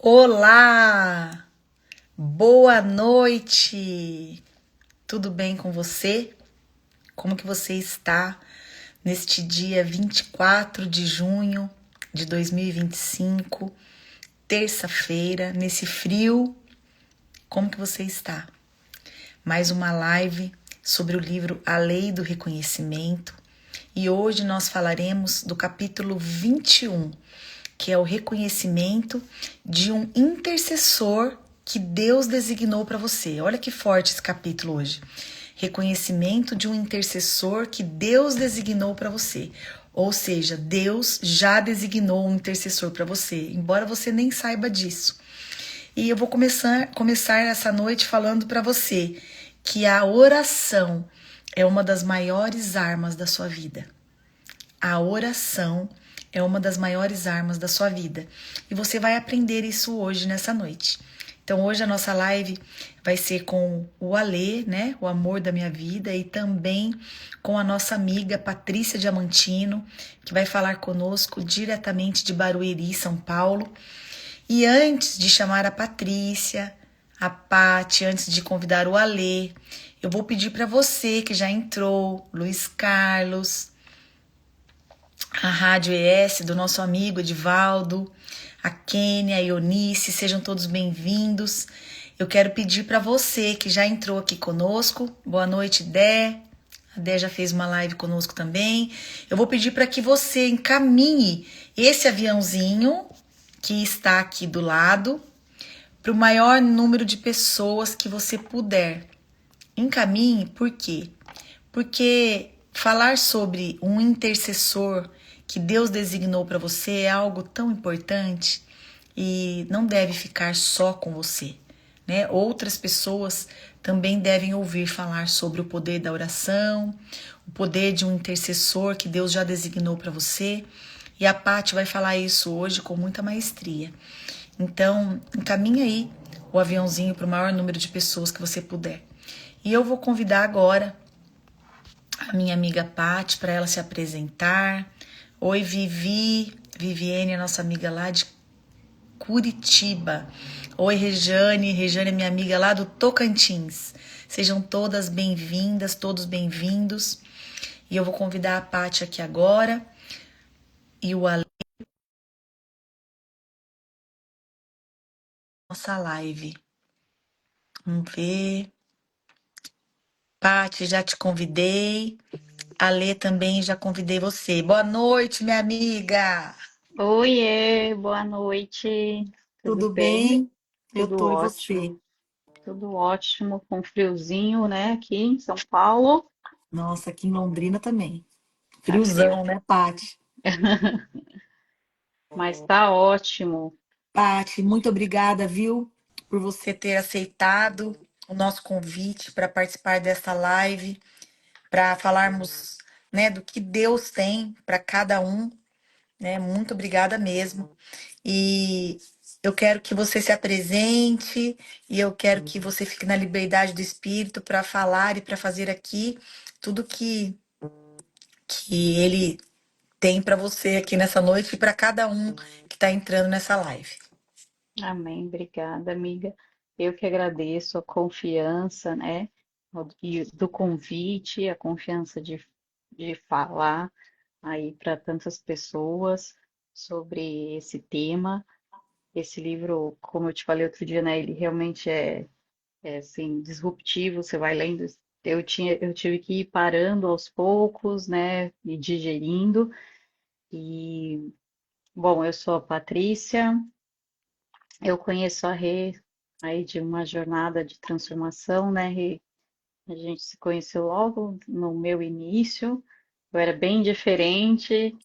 Olá! Boa noite! Tudo bem com você? Como que você está neste dia 24 de junho de 2025, terça-feira, nesse frio? Como que você está? Mais uma live sobre o livro A Lei do Reconhecimento. E hoje nós falaremos do capítulo 21, que é o reconhecimento de um intercessor que Deus designou para você. Olha que forte esse capítulo hoje. Reconhecimento de um intercessor que Deus designou para você. Ou seja, Deus já designou um intercessor para você, embora você nem saiba disso. E eu vou começar essa noite falando para você que a oração é uma das maiores armas da sua vida. A oração é uma das maiores armas da sua vida. E você vai aprender isso hoje, nessa noite. Então, hoje a nossa live vai ser com o Alê, né? O amor da minha vida, e também com a nossa amiga Patrícia Diamantino, que vai falar conosco diretamente de Barueri, São Paulo. E antes de chamar a Patrícia, a Pati, antes de convidar o Alê, eu vou pedir para você que já entrou, Luiz Carlos, a Rádio ES do nosso amigo Edivaldo, a Kênia, a Ionice, sejam todos bem-vindos. Eu quero pedir para você que já entrou aqui conosco, boa noite, Dé. A Dé já fez uma live conosco também. Eu vou pedir para que você encaminhe esse aviãozinho que está aqui do lado para o maior número de pessoas que você puder. Encaminhe, por quê? Porque falar sobre um intercessor que Deus designou para você é algo tão importante e não deve ficar só com você, né? Outras pessoas também devem ouvir falar sobre o poder da oração, o poder de um intercessor que Deus já designou para você. E a Paty vai falar isso hoje com muita maestria. Então, encaminha aí o aviãozinho para o maior número de pessoas que você puder. E eu vou convidar agora a minha amiga Paty para ela se apresentar. Oi, Vivi. Viviane, nossa amiga lá de Curitiba. Oi, Rejane. Rejane é minha amiga lá do Tocantins. Sejam todas bem-vindas, todos bem-vindos. E eu vou convidar a Paty aqui agora e o Ale nossa live. Vamos ver. Paty, já te convidei. Ale também já convidei você. Boa noite, minha amiga. Oiê, boa noite. Tudo Tudo bem? bem? Eu Tudo tô e você? ótimo. Tudo ótimo, com friozinho, né, aqui em São Paulo. Nossa, aqui em Londrina também. Tá frio, Friozão, né, Paty? mas tá ótimo. Paty, muito obrigada, viu, por você ter aceitado o nosso convite para participar dessa live, para falarmos, né, do que Deus tem para cada um, né? Muito obrigada mesmo. E eu quero que você se apresente e eu quero que você fique na liberdade do espírito para falar e para fazer aqui tudo que ele tem para você aqui nessa noite e para cada um que está entrando nessa live. Amém, obrigada, amiga. Eu que agradeço a confiança, né, e do convite, a confiança de falar aí para tantas pessoas sobre esse tema. Esse livro, como eu te falei outro dia, né, ele realmente é assim, disruptivo, você vai lendo. Eu tive que ir parando aos poucos, né, e digerindo. E, bom, eu sou a Patrícia, eu conheço a Rê aí de uma jornada de transformação, né, Rê? A gente se conheceu logo no meu início, eu era bem diferente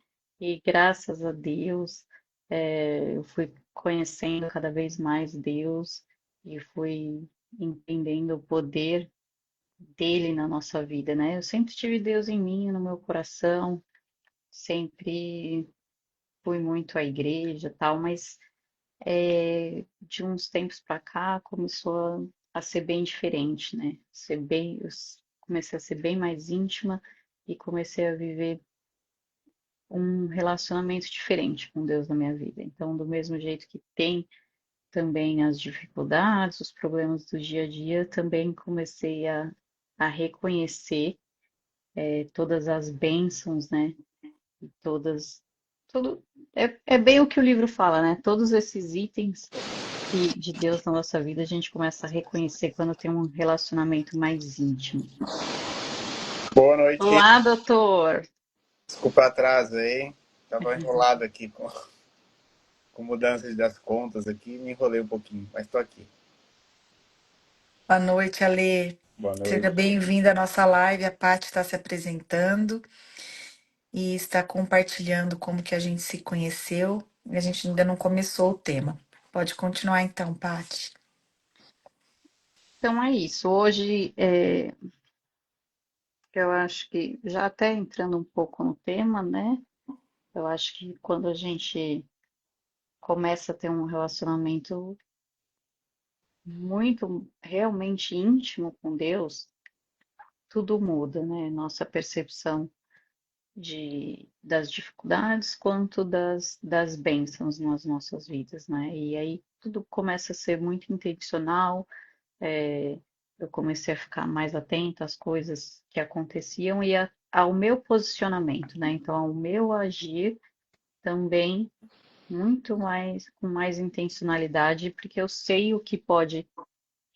e graças a Deus eu fui conhecendo cada vez mais Deus e fui entendendo o poder dele na nossa vida, né? Eu sempre tive Deus em mim, no meu coração, sempre fui muito à igreja, tal, mas de uns tempos para cá começou a ser bem diferente, né? Comecei a ser bem mais íntima e comecei a viver um relacionamento diferente com Deus na minha vida. Então, do mesmo jeito que tem também as dificuldades, os problemas do dia a dia, também comecei a reconhecer todas as bênçãos, né? Todas, tudo, é bem o que o livro fala, né? Todos esses itens de Deus na nossa vida, a gente começa a reconhecer quando tem um relacionamento mais íntimo. Boa noite. Olá, doutor! Desculpa o atraso aí. Tava enrolado aqui com mudanças das contas aqui, me enrolei um pouquinho, mas tô aqui. Boa noite, Ale. Boa Seja noite. bem-vinda à nossa live. A Paty está se apresentando e está compartilhando como que a gente se conheceu. E a gente ainda não começou o tema. Pode continuar então, Paty. Então é isso. Hoje eu acho que já até entrando um pouco no tema, né? Eu acho que quando a gente começa a ter um relacionamento muito realmente íntimo com Deus, tudo muda, né? Nossa percepção das dificuldades quanto das bênçãos nas nossas vidas, né? E aí tudo começa a ser muito intencional. é, eu comecei a ficar mais atenta às coisas que aconteciam e ao meu posicionamento, né? Então, ao meu agir também muito mais com mais intencionalidade, porque eu sei o que pode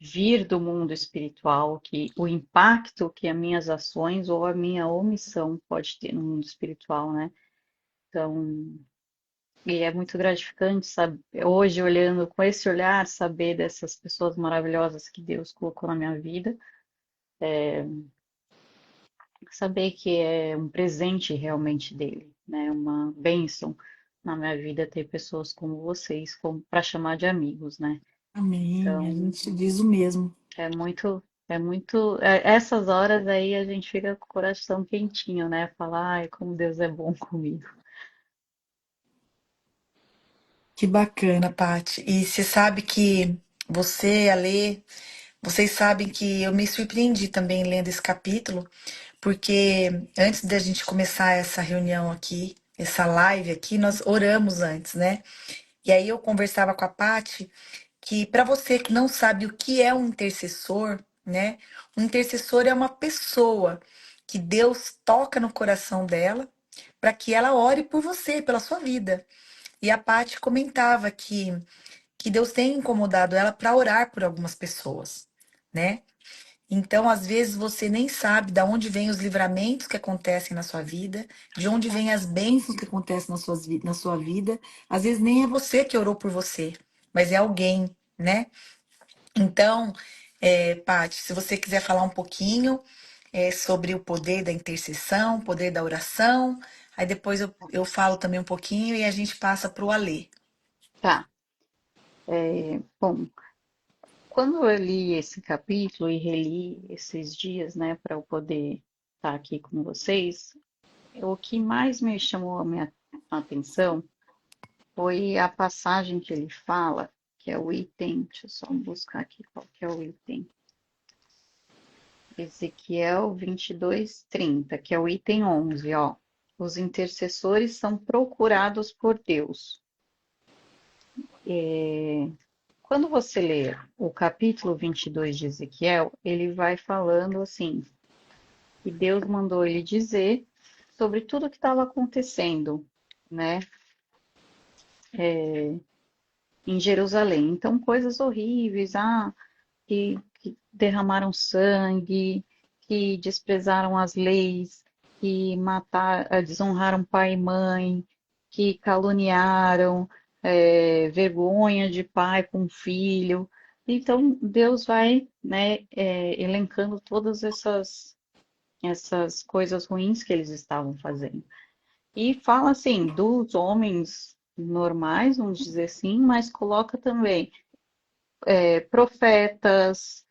vir do mundo espiritual, que o impacto que as minhas ações ou a minha omissão pode ter no mundo espiritual, né? Então, e é muito gratificante, sabe, hoje olhando com esse olhar, saber dessas pessoas maravilhosas que Deus colocou na minha vida, saber que é um presente realmente dele, né? Uma bênção na minha vida ter pessoas como vocês, como para chamar de amigos, né? Amém. A Então, gente diz o mesmo. essas horas aí a gente fica com o coração quentinho, né? Falar, ai, como Deus é bom comigo. Que bacana, Paty. E você sabe que você, Ale, vocês sabem que eu me surpreendi também lendo esse capítulo, porque antes da gente começar essa reunião aqui, essa live aqui, nós oramos antes, né? E aí eu conversava com a Paty que para você que não sabe o que é um intercessor, né? Um intercessor é uma pessoa que Deus toca no coração dela para que ela ore por você, pela sua vida. E a Paty comentava que Deus tem incomodado ela para orar por algumas pessoas, né? Então, às vezes, você nem sabe de onde vêm os livramentos que acontecem na sua vida, de onde vêm as bênçãos que acontecem na sua vida. Às vezes, nem é você que orou por você, mas é alguém, né? Então, Paty, se você quiser falar um pouquinho sobre o poder da intercessão, o poder da oração, aí depois eu falo também um pouquinho e a gente passa para o Alê. Tá. Bom, quando eu li esse capítulo e reli esses dias, né, para eu poder estar aqui com vocês, o que mais me chamou a minha atenção foi a passagem que ele fala, que é o item, deixa eu só buscar aqui qual que é o item. Ezequiel 22:30, que é o item 11, ó. Os intercessores são procurados por Deus. Quando você lê o capítulo 22 de Ezequiel, ele vai falando assim, que Deus mandou ele dizer sobre tudo que estava acontecendo, né, em Jerusalém. Então, coisas horríveis, que derramaram sangue, que desprezaram as leis, que desonraram pai e mãe, que caluniaram, vergonha de pai com filho. Então, Deus vai, né, elencando todas essas coisas ruins que eles estavam fazendo. E fala assim, dos homens normais, vamos dizer assim, mas coloca também profetas,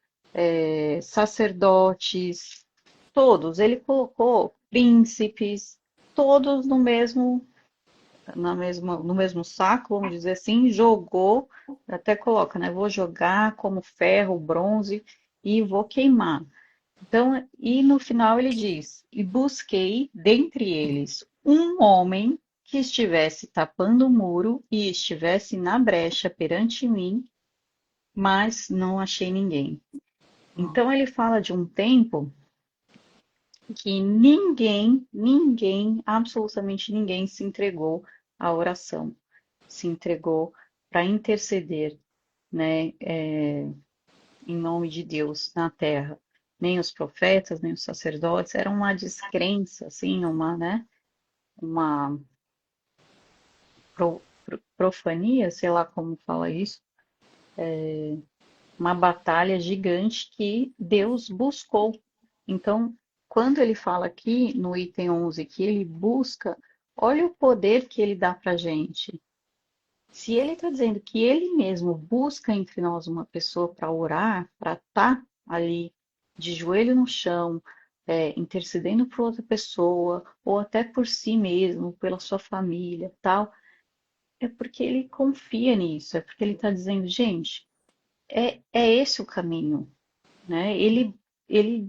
sacerdotes, todos. Ele colocou príncipes, todos no mesmo saco, vamos dizer assim, jogou, até coloca, né? Vou jogar como ferro, bronze e vou queimar. Então, e no final ele diz: E busquei dentre eles um homem que estivesse tapando o muro e estivesse na brecha perante mim mas não achei ninguém. Então ele fala de um tempo que ninguém, absolutamente ninguém se entregou à oração, se entregou para interceder, né, em nome de Deus na terra. Nem os profetas, nem os sacerdotes, era uma descrença, assim, uma profania, sei lá como fala isso, uma batalha gigante que Deus buscou. Então, quando ele fala aqui no item 11 que ele busca, olha o poder que ele dá para a gente. Se ele está dizendo que ele mesmo busca entre nós uma pessoa para orar, para estar ali de joelho no chão, intercedendo por outra pessoa, ou até por si mesmo, pela sua família, tal, é porque ele confia nisso, é porque ele está dizendo, gente, é esse o caminho, né? Ele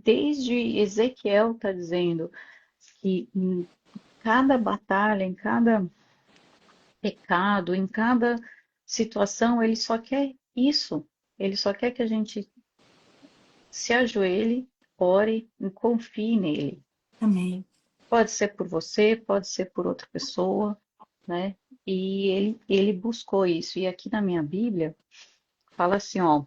desde Ezequiel está dizendo que em cada batalha, em cada pecado, em cada situação, ele só quer isso. Ele só quer que a gente se ajoelhe, ore e confie nele. Amém. Pode ser por você, pode ser por outra pessoa, né? E ele buscou isso. E aqui na minha Bíblia fala assim, ó,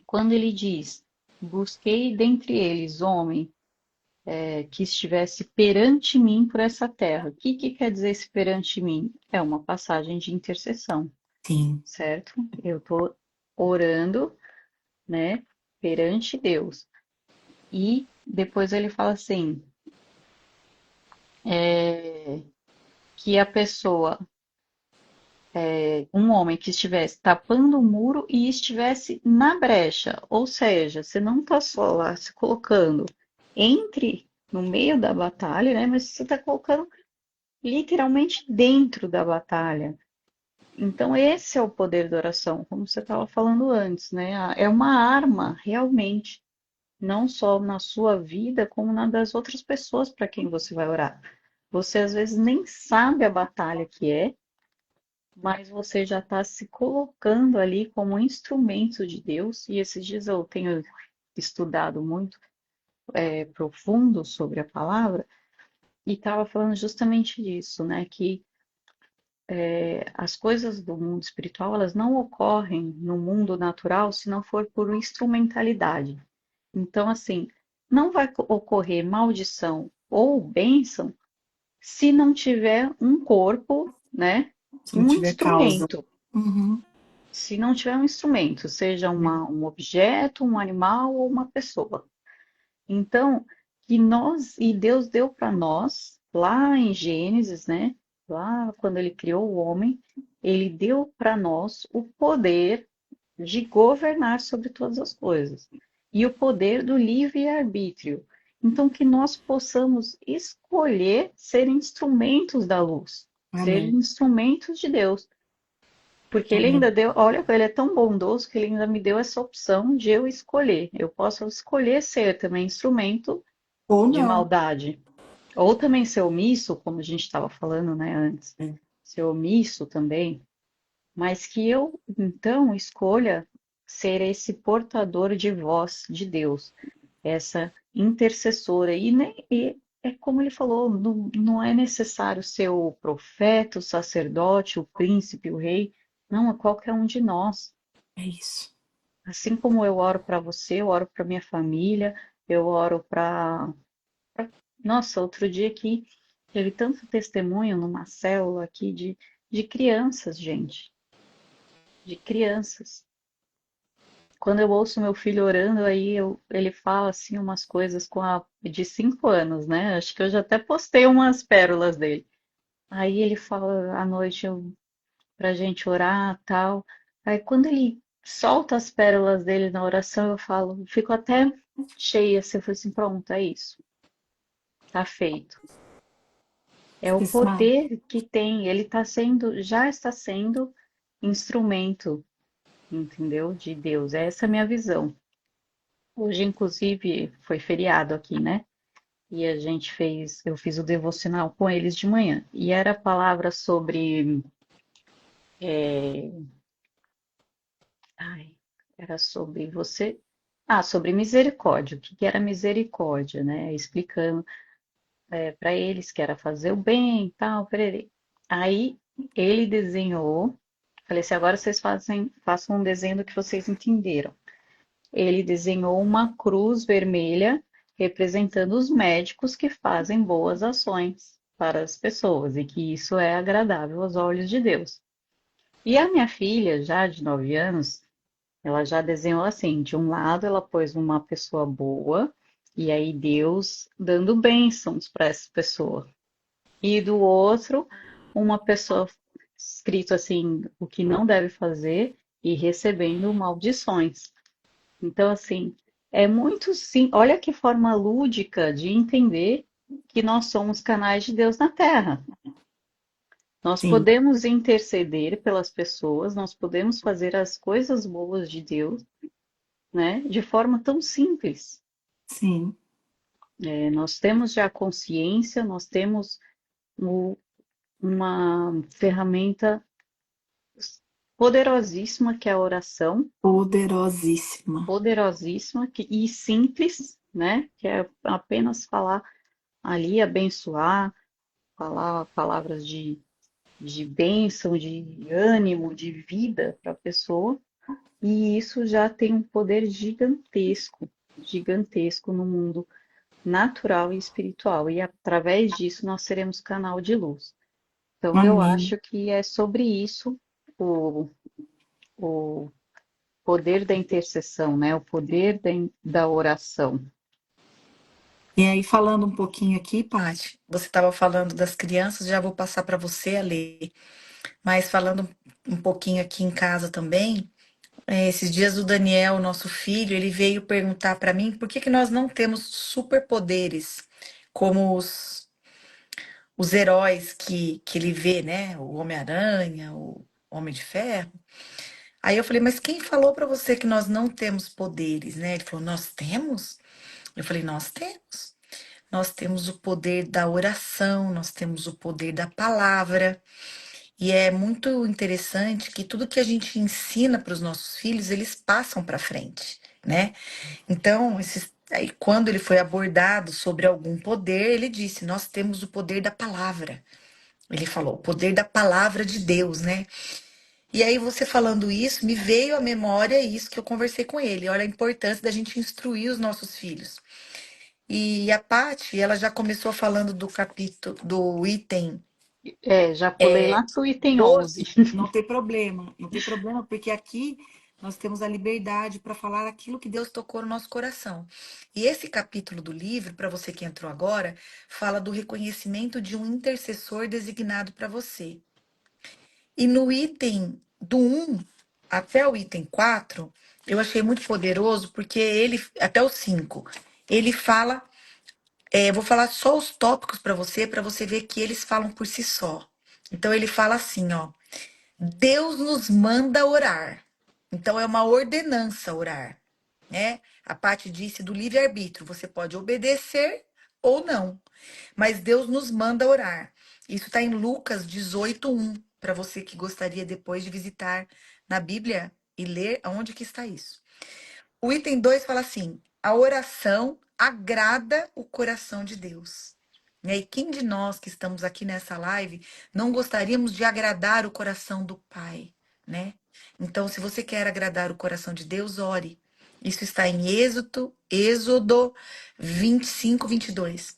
quando ele diz, busquei dentre eles homem que estivesse perante mim por essa terra. O que quer dizer esse perante mim? É uma passagem de intercessão, Sim. certo? Eu estou orando, né, perante Deus. E depois ele fala assim, que a pessoa, um homem que estivesse tapando o muro e estivesse na brecha, ou seja, você não está só lá se colocando entre no meio da batalha, né? Mas você está colocando literalmente dentro da batalha. Então, esse é o poder da oração, como você estava falando antes, né? É uma arma, realmente, não só na sua vida, como na das outras pessoas para quem você vai orar. Você às vezes nem sabe a batalha que é, mas você já está se colocando ali como instrumento de Deus. E esses dias eu tenho estudado muito profundo sobre a palavra e estava falando justamente disso, né? Que as coisas do mundo espiritual, elas não ocorrem no mundo natural se não for por instrumentalidade. Então, assim, não vai ocorrer maldição ou bênção se não tiver um corpo, né? Se não Um tiver causa. instrumento. Uhum. Se não tiver um instrumento, seja um objeto, um animal ou uma pessoa. Então, e Deus deu para nós, lá em Gênesis, né? Lá quando ele criou o homem, ele deu para nós o poder de governar sobre todas as coisas e o poder do livre-arbítrio. Então, que nós possamos escolher ser instrumentos da luz, ser Amém. instrumentos de Deus. Porque ele Amém. ainda deu, olha, ele é tão bondoso que ele ainda me deu essa opção de eu escolher. Eu posso escolher ser também instrumento Ou de não. maldade. Ou também ser omisso, como a gente estava falando, né, antes. É. Ser omisso também. Mas que eu, então, escolha ser esse portador de voz de Deus. Essa intercessora. E é como ele falou, não é necessário ser o profeta, o sacerdote, o príncipe, o rei. Não, é qualquer um de nós. É isso. Assim como eu oro para você, eu oro para minha família, eu oro para. Nossa, outro dia aqui teve tanto testemunho numa célula aqui de crianças, gente, de crianças. Quando eu ouço meu filho orando, ele fala assim umas coisas de 5 anos, né? Acho que eu já até postei umas pérolas dele. Aí ele fala à noite pra gente orar, tal. Aí quando ele solta as pérolas dele na oração, eu falo, fico até cheia, assim, eu falo assim, pronto, é isso, tá feito. É o Você sabe? poder que tem, ele já está sendo instrumento, entendeu? De Deus. Essa é a minha visão. Hoje, inclusive, foi feriado aqui, né? E eu fiz o devocional com eles de manhã. E era palavra sobre, Era sobre você. Ah, sobre misericórdia. O que que era misericórdia, né? Explicando para eles que era fazer o bem e tal. Perere. Aí ele desenhou. Falei assim, agora vocês façam um desenho do que vocês entenderam. Ele desenhou uma cruz vermelha representando os médicos que fazem boas ações para as pessoas e que isso é agradável aos olhos de Deus. E a minha filha, já de 9 anos, ela já desenhou assim: de um lado ela pôs uma pessoa boa, e aí Deus dando bênçãos para essa pessoa. E do outro, uma pessoa escrito assim, o que não deve fazer e recebendo maldições. Então, assim, é muito sim. Olha que forma lúdica de entender que nós somos canais de Deus na Terra. Nós Sim, podemos interceder pelas pessoas, nós podemos fazer as coisas boas de Deus, né? De forma tão simples. sim. Nós temos já consciência, nós temos o- uma ferramenta poderosíssima que é a oração, Poderosíssima. poderosíssima e simples, né? Que é apenas falar ali, abençoar, falar palavras de bênção, de ânimo, de vida para a pessoa. E isso já tem um poder gigantesco, gigantesco no mundo natural e espiritual. E através disso nós seremos canal de luz. Então eu Amém. acho que é sobre isso o, o poder da intercessão, né? O poder da oração. E aí, falando um pouquinho aqui, Paty, você estava falando das crianças, já vou passar para você a ler, mas falando um pouquinho aqui em casa também, esses dias o Daniel, nosso filho, ele veio perguntar para mim por que que nós não temos superpoderes como os heróis que ele vê, né? O Homem-Aranha, o Homem de Ferro. Aí eu falei, mas quem falou para você que nós não temos poderes, né? Ele falou, nós temos? Eu falei, nós temos. Nós temos o poder da oração, nós temos o poder da palavra. E é muito interessante que tudo que a gente ensina para os nossos filhos, eles passam para frente, né? Então, aí, quando ele foi abordado sobre algum poder, ele disse: Nós temos o poder da palavra. Ele falou, o poder da palavra de Deus, né? E aí, você falando isso, me veio à memória isso que eu conversei com ele. Olha a importância da gente instruir os nossos filhos. E a Paty, ela já começou falando do capítulo, do item Já pulei lá no item 11. 12. Não tem problema, não tem problema, porque aqui nós temos a liberdade para falar aquilo que Deus tocou no nosso coração. E esse capítulo do livro, para você que entrou agora, fala do reconhecimento de um intercessor designado para você. E no item do 1 até o item 4, eu achei muito poderoso, porque ele, até o 5, ele fala. Eu vou falar só os tópicos para você ver que eles falam por si só. Então ele fala assim, ó: Deus nos manda orar. Então é uma ordenança orar, né? A parte disse do livre-arbítrio, você pode obedecer ou não, mas Deus nos manda orar. Isso está em Lucas 18:1, para você que gostaria depois de visitar na Bíblia e ler aonde que está isso. O item 2 fala assim: a oração agrada o coração de Deus. Né? E quem de nós que estamos aqui nessa live não gostaríamos de agradar o coração do Pai, né? Então, se você quer agradar o coração de Deus, ore. Isso está em Êxodo 25:22.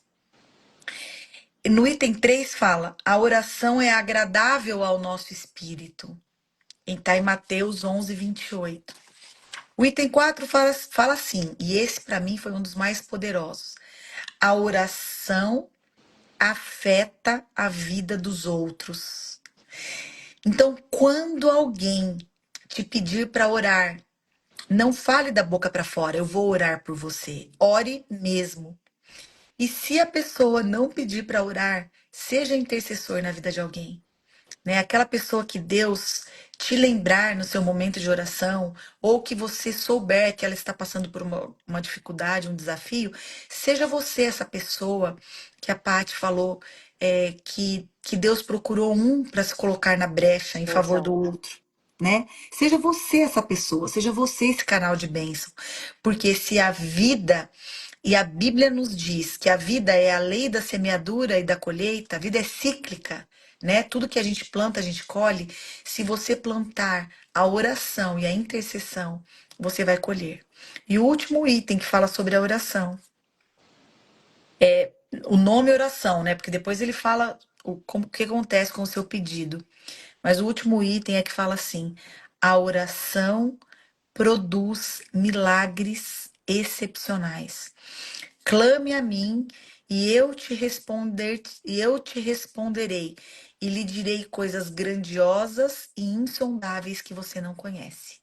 No item 3 fala: a oração é agradável ao nosso espírito. Está em Mateus 11:28. O item 4 fala assim, e esse para mim foi um dos mais poderosos. A oração afeta a vida dos outros. Então, quando alguém te pedir para orar, não fale da boca para fora, eu vou orar por você. Ore mesmo. E se a pessoa não pedir para orar, seja intercessor na vida de alguém, né? Aquela pessoa que Deus te lembrar no seu momento de oração, ou que você souber que ela está passando por uma dificuldade, um desafio, seja você essa pessoa que a Paty falou, que Deus procurou um para se colocar na brecha em favor do Exato. outro. né? Seja você essa pessoa, seja você esse canal de bênção. Porque se a vida, e a Bíblia nos diz que a vida é a lei da semeadura e da colheita, a vida é cíclica, né? Tudo que a gente planta, a gente colhe. Se você plantar a oração e a intercessão, você vai colher. E o último item que fala sobre a oração, o nome oração, né? Porque depois ele fala o que acontece com o seu pedido. Mas o último item é que fala assim: a oração produz milagres excepcionais. Clame a mim e eu te responderei e lhe direi coisas grandiosas e insondáveis que você não conhece.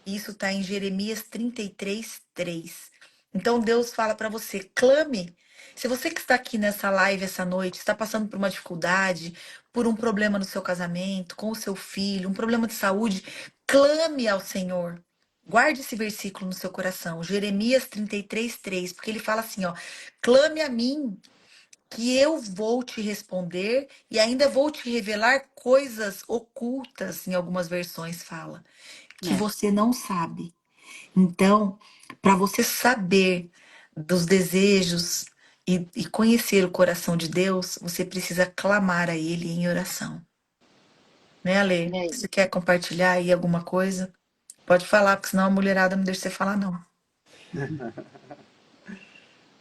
Isso está em Jeremias 33, 3. Então Deus fala para você, clame. Se você que está aqui nessa live essa noite está passando por uma dificuldade, por um problema no seu casamento, com o seu filho, um problema de saúde, clame ao Senhor. Guarde esse versículo no seu coração, Jeremias 33, 3, porque ele fala assim, ó, clame a mim, que eu vou te responder e ainda vou te revelar coisas ocultas, em algumas versões fala, que É, você não sabe. Então, para você saber dos desejos e conhecer o coração de Deus, você precisa clamar a Ele em oração. Né, Ale? é Você quer compartilhar aí alguma coisa? Pode falar, porque senão a mulherada não deixa você falar, não.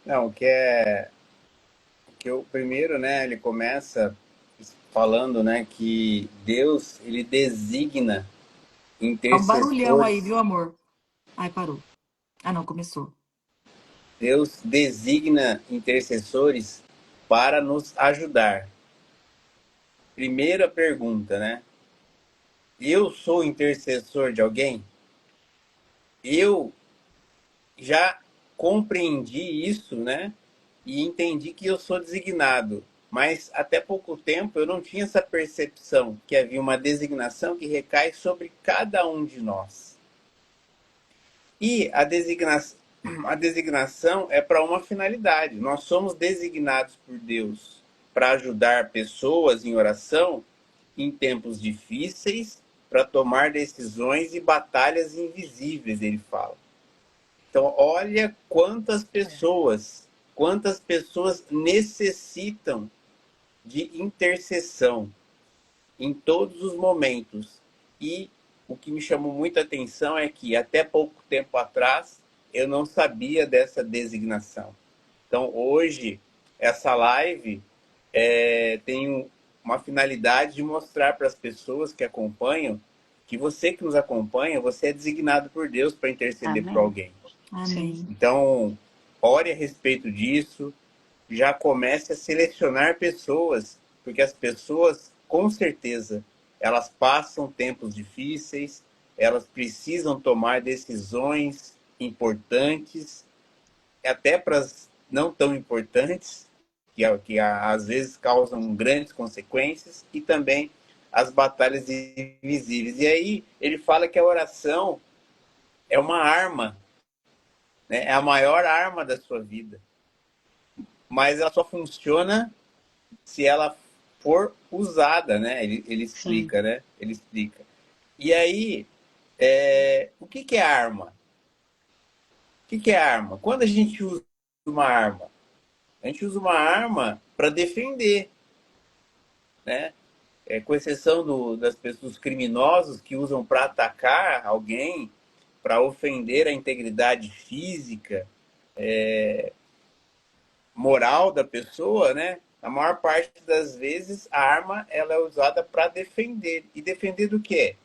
Não, que o primeiro, né, ele começa falando, né, que Deus, ele designa Tá um barulhão aí, intercessores. viu, amor? Ai, parou. Ah, não, começou. Deus designa intercessores para nos ajudar. Primeira pergunta, né? Eu sou intercessor de alguém? Eu já compreendi isso, né? E entendi que eu sou designado. Mas até pouco tempo eu não tinha essa percepção que havia uma designação que recai sobre cada um de nós. E a designação é para uma finalidade. Nós somos designados por Deus para ajudar pessoas em oração em tempos difíceis, para tomar decisões e batalhas invisíveis, ele fala. Então, olha quantas pessoas necessitam de intercessão em todos os momentos. E o que me chamou muita atenção é que até pouco tempo atrás eu não sabia dessa designação. Então, hoje, essa live tem uma finalidade de mostrar para as pessoas que acompanham que você que nos acompanha, você é designado por Deus para interceder por amém. alguém. Sim, Amém. Então, ore a respeito disso, já comece a selecionar pessoas, porque as pessoas, com certeza, elas passam tempos difíceis, elas precisam tomar decisões importantes, até para as não tão importantes, que às vezes causam grandes consequências, e também as batalhas invisíveis. E aí ele fala que a oração é uma arma, né? É a maior arma da sua vida, mas ela só funciona se ela for usada, né? Ele sim, explica, né? Ele explica. E aí, o que, que é arma? O que, que é arma? Quando a gente usa uma arma, a gente usa uma arma para defender, né? Com exceção das pessoas dos criminosos que usam para atacar alguém, para ofender a integridade física, moral da pessoa, né? A maior parte das vezes a arma ela é usada para defender. E defender do quê?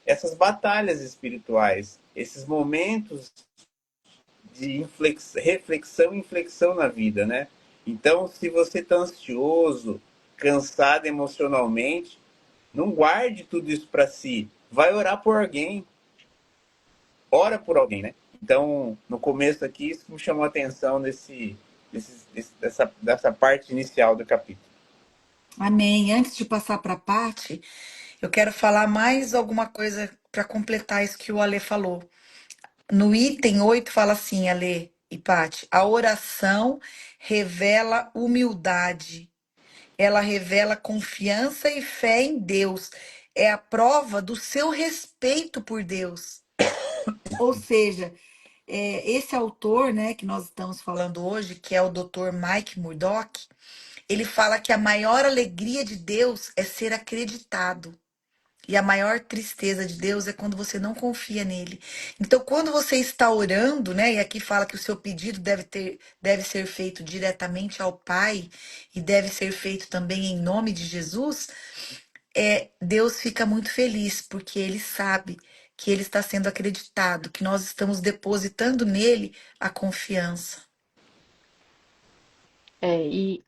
Essas batalhas espirituais, esses momentos de reflexão e inflexão na vida, né? Então, se você está ansioso, cansado emocionalmente, não guarde tudo isso para si. Vai orar por alguém. Ora por alguém, né? Então, no começo aqui, isso me chamou a atenção dessa parte inicial do capítulo. Amém. Antes de passar para a parte, eu quero falar mais alguma coisa para completar isso que o Ale falou. No item 8 fala assim, Ale e Pati, a oração revela humildade, ela revela confiança e fé em Deus. é a prova do seu respeito por Deus. Ou seja, esse autor, né, que nós estamos falando hoje, que é o Dr. Mike Murdock, ele fala que a maior alegria de Deus é ser acreditado. E a maior tristeza de Deus é quando você não confia nele. Então, quando você está orando, né? E aqui fala que o seu pedido deve ser feito diretamente ao Pai e deve ser feito também em nome de Jesus. Deus fica muito feliz porque ele sabe que ele está sendo acreditado, que nós estamos depositando nele a confiança. E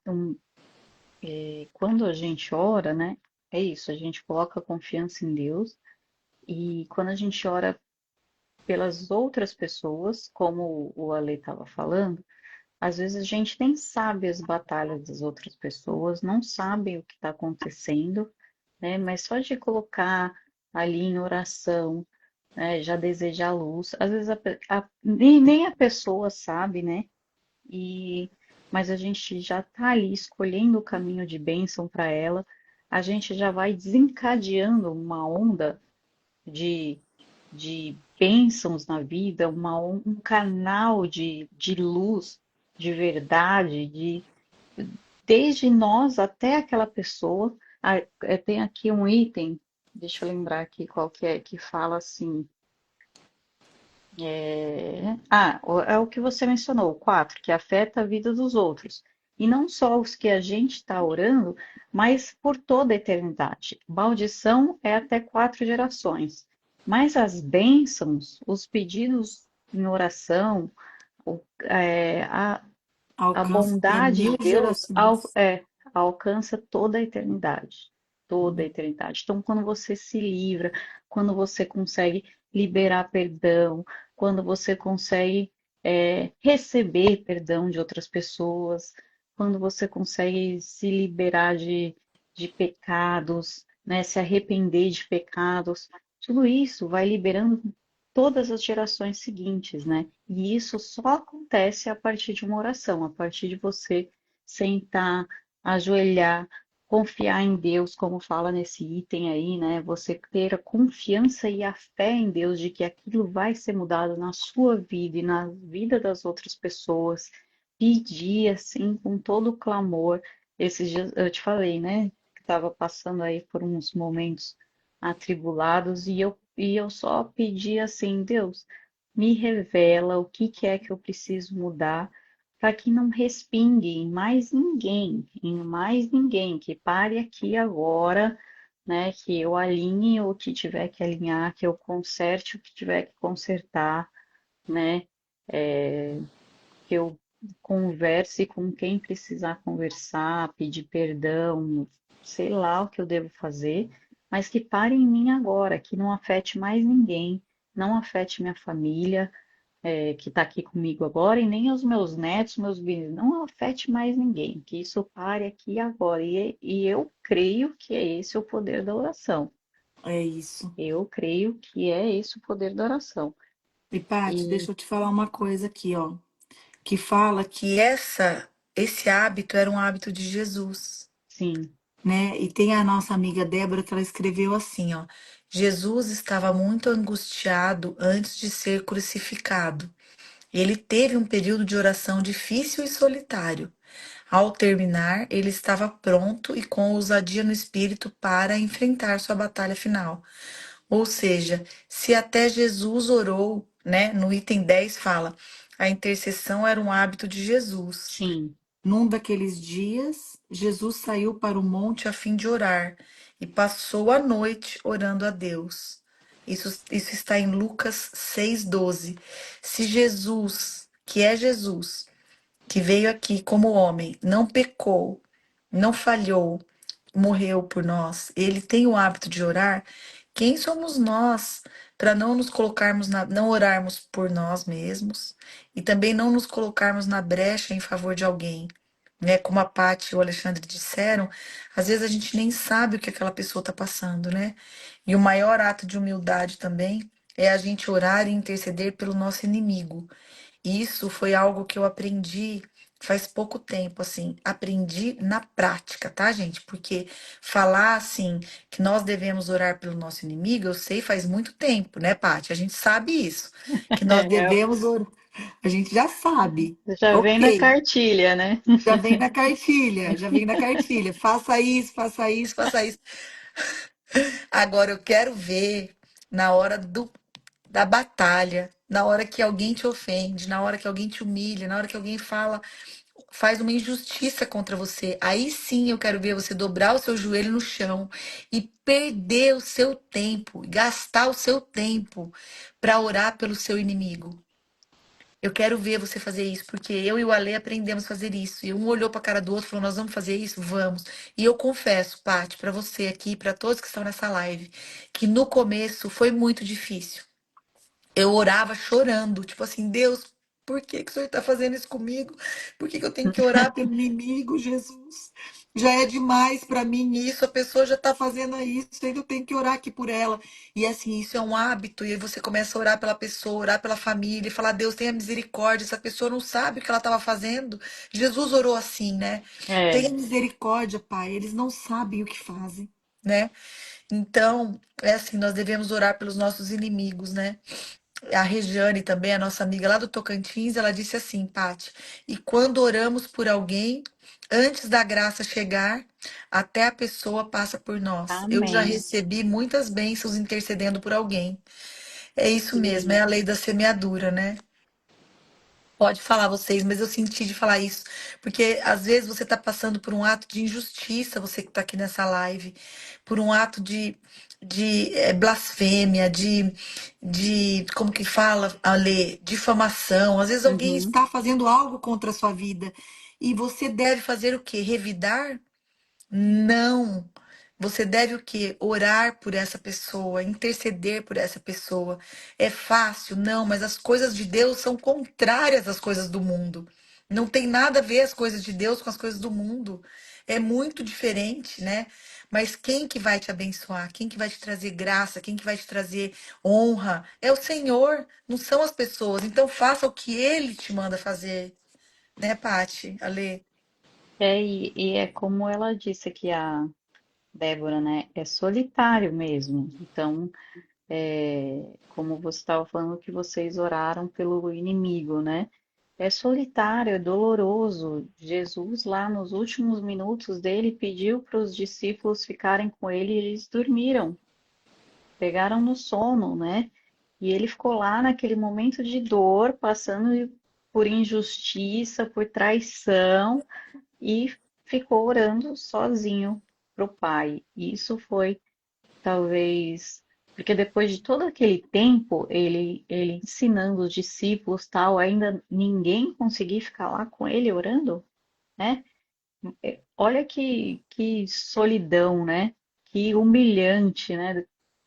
quando a gente ora, né? É isso, a gente coloca a confiança em Deus e quando a gente ora pelas outras pessoas, como o Ale estava falando, às vezes a gente nem sabe as batalhas das outras pessoas, não sabe o que está acontecendo, né? Mas só de colocar ali em oração, né, já desejar luz, às vezes nem a pessoa sabe, né? E, mas a gente já está ali escolhendo o caminho de bênção para ela, a gente já vai desencadeando uma onda de, de bênçãos na vida, um canal de luz, de verdade, desde nós até aquela pessoa. Tem aqui um item, deixa eu lembrar aqui qual que é, que fala assim. É o que você mencionou, o 4, que afeta a vida dos outros. E não só os que a gente está orando, mas por toda a eternidade. Maldição é até 4 gerações. Mas as bênçãos, os pedidos em oração, o- é, a, a Alcança até bondade de mil Deus gerações. alcança toda a eternidade. Toda a Uhum. eternidade. Então, quando você se livra, quando você consegue liberar perdão, quando você consegue receber perdão de outras pessoas, quando você consegue se liberar de pecados, né, se arrepender de pecados, tudo isso vai liberando todas as gerações seguintes, né? E isso só acontece a partir de uma oração, a partir de você sentar, ajoelhar, confiar em Deus, como fala nesse item aí, né? Você ter a confiança e a fé em Deus de que aquilo vai ser mudado na sua vida e na vida das outras pessoas. Pedir assim com todo o clamor. Esses dias eu te falei, né? Que estava passando aí por uns momentos atribulados e eu só pedi assim, Deus, me revela o que que é que eu preciso mudar para que não respingue em mais ninguém, que pare aqui agora, né, que eu alinhe o que tiver que alinhar, que eu conserte o que tiver que consertar, né, que eu converse com quem precisar conversar, pedir perdão, sei lá o que eu devo fazer, mas que pare em mim agora, que não afete mais ninguém, não afete minha família, que está aqui comigo agora, e nem os meus netos, meus filhos, não afete mais ninguém, que isso pare aqui agora. E eu creio que é esse o poder da oração. É isso. Eu creio que é esse o poder da oração. E Paty, E deixa eu te falar uma coisa aqui, ó, que fala que esse hábito era um hábito de Jesus, sim, né? E tem a nossa amiga Débora que ela escreveu assim, ó: Jesus estava muito angustiado antes de ser crucificado. Ele teve um período de oração difícil e solitário. Ao terminar, ele estava pronto e com ousadia no espírito para enfrentar sua batalha final. Ou seja, se até Jesus orou, né? No item 10 fala: a intercessão era um hábito de Jesus. sim, Num daqueles dias, Jesus saiu para o monte a fim de orar e passou a noite orando a Deus. Isso está em Lucas 6,12. Se Jesus, que é Jesus, que veio aqui como homem, não pecou, não falhou, morreu por nós, ele tem o hábito de orar, quem somos nós para não nos colocarmos não orarmos por nós mesmos e também não nos colocarmos na brecha em favor de alguém, né? Como a Paty e o Alexandre disseram, às vezes a gente nem sabe o que aquela pessoa está passando, né? E o maior ato de humildade também é a gente orar e interceder pelo nosso inimigo. Isso foi algo que eu aprendi faz pouco tempo, assim, aprendi na prática, tá, gente? Porque falar assim que nós devemos orar pelo nosso inimigo, eu sei faz muito tempo, né, Paty? A gente sabe isso, que nós É, devemos orar. A gente já sabe. já vem na Ok, cartilha, né? já vem na cartilha, já vem na cartilha. Faça isso, faça isso, faça isso. Agora eu quero ver na hora da batalha, na hora que alguém te ofende, na hora que alguém te humilha, na hora que alguém faz uma injustiça contra você. Aí sim eu quero ver você dobrar o seu joelho no chão e perder o seu tempo, gastar o seu tempo para orar pelo seu inimigo. Eu quero ver você fazer isso, porque eu e o Ale aprendemos a fazer isso. E um olhou para a cara do outro e falou: Nós vamos fazer isso? Vamos. E eu confesso, Paty, para você aqui, para todos que estão nessa live, que no começo foi muito difícil. Eu orava chorando, tipo assim, Deus, por que que o Senhor está fazendo isso comigo? Por que que eu tenho que orar pelo inimigo, Jesus? Já é demais para mim isso, a pessoa já está fazendo isso, ainda eu tenho que orar aqui por ela. E assim, isso é um hábito, e aí você começa a orar pela pessoa, orar pela família, e falar, Deus, tenha misericórdia, essa pessoa não sabe o que ela estava fazendo. Jesus orou assim, né? Tenha É, misericórdia, Pai, eles não sabem o que fazem, né? Então, é assim, nós devemos orar pelos nossos inimigos, né? A Regiane também, a nossa amiga lá do Tocantins, ela disse assim, Pati, e quando oramos por alguém, antes da graça chegar, até a pessoa passa por nós. Eu já amém. recebi muitas bênçãos intercedendo por alguém. É isso mesmo, é Sim, a lei da semeadura, né? Pode falar vocês, mas eu senti de falar isso, porque às vezes você está passando por um ato de injustiça, você que está aqui nessa live, por um ato de blasfêmia, como que fala, Ale, difamação. Às vezes alguém uhum. está fazendo algo contra a sua vida e você deve fazer o quê? Revidar? Não. Você deve o quê? Orar por essa pessoa, interceder por essa pessoa. É fácil? Não, mas as coisas de Deus são contrárias às coisas do mundo. Não tem nada a ver as coisas de Deus com as coisas do mundo. É muito diferente, né? Mas quem que vai te abençoar? Quem que vai te trazer graça? Quem que vai te trazer honra? É o Senhor, não são as pessoas. Então faça o que Ele te manda fazer, né, Pati, Ale? E é como ela disse aqui, a Débora, né? É solitário mesmo. Então, como você estava falando que vocês oraram pelo inimigo, né? É solitário, é doloroso. Jesus, lá nos últimos minutos dele, pediu para os discípulos ficarem com ele e eles dormiram, pegaram no sono, né? E ele ficou lá naquele momento de dor, passando por injustiça, por traição, e ficou orando sozinho para o Pai. E isso foi talvez porque depois de todo aquele tempo, ele ensinando os discípulos, tal, ainda ninguém conseguia ficar lá com ele orando, né? Olha que solidão, né? Que humilhante, né?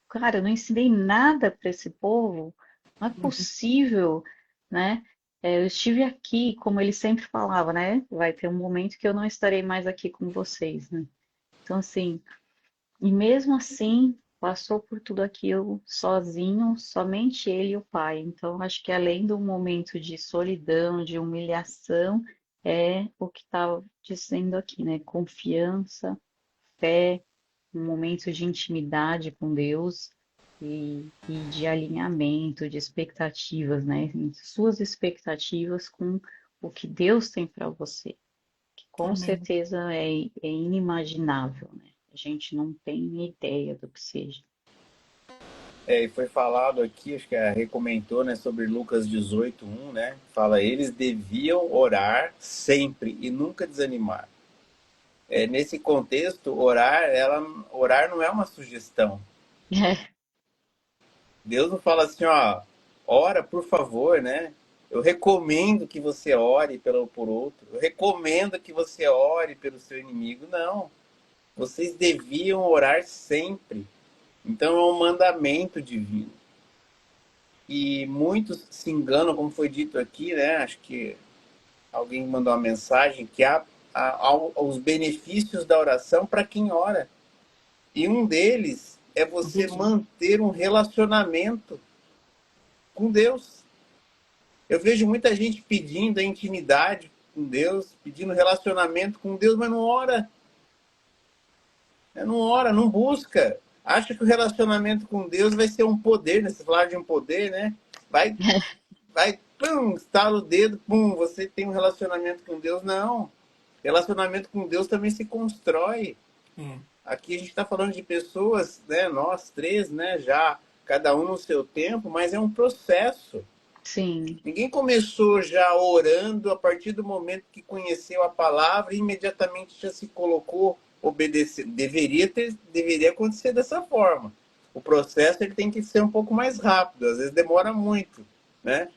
Cara, eu não ensinei nada para esse povo, não é possível, né? Eu estive aqui, como ele sempre falava, né? Vai ter um momento que eu não estarei mais aqui com vocês, né? Então, assim, e mesmo assim, passou por tudo aquilo sozinho, somente ele e o pai. Então, acho que além do momento de solidão, de humilhação, é o que está dizendo aqui, né? Confiança, fé, um momento de intimidade com Deus e de alinhamento, de expectativas, né? Suas expectativas com o que Deus tem para você, que com Amém. certeza é inimaginável, né? A gente não tem ideia do que seja. E foi falado aqui, acho que a Rê comentou, né, sobre Lucas 18:1, né? Fala, eles deviam orar sempre e nunca desanimar. Nesse contexto, orar não é uma sugestão. Deus não fala assim, ó, ora por favor, né? Eu recomendo que você ore por outro. Eu recomendo que você ore pelo seu inimigo. Não. Vocês deviam orar sempre. Então é um mandamento divino. E muitos se enganam, como foi dito aqui, né? Acho que alguém mandou uma mensagem que há os benefícios da oração para quem ora. E um deles é você manter um relacionamento com Deus. Eu vejo muita gente pedindo a intimidade com Deus, pedindo relacionamento com Deus, mas não ora. Não ora, não busca. Acha que o relacionamento com Deus vai ser um poder, né? Você falar de um poder, né? Vai, pum, estala o dedo, pum, você tem um relacionamento com Deus. Não. Relacionamento com Deus também se constrói. É. Aqui a gente está falando de pessoas, né? Nós três, né? Já cada um no seu tempo, mas é um processo. Sim, Ninguém começou já orando a partir do momento que conheceu a palavra e imediatamente já se colocou obedecer. Deveria acontecer dessa forma. O processo ele tem que ser um pouco mais rápido, às vezes demora muito, né?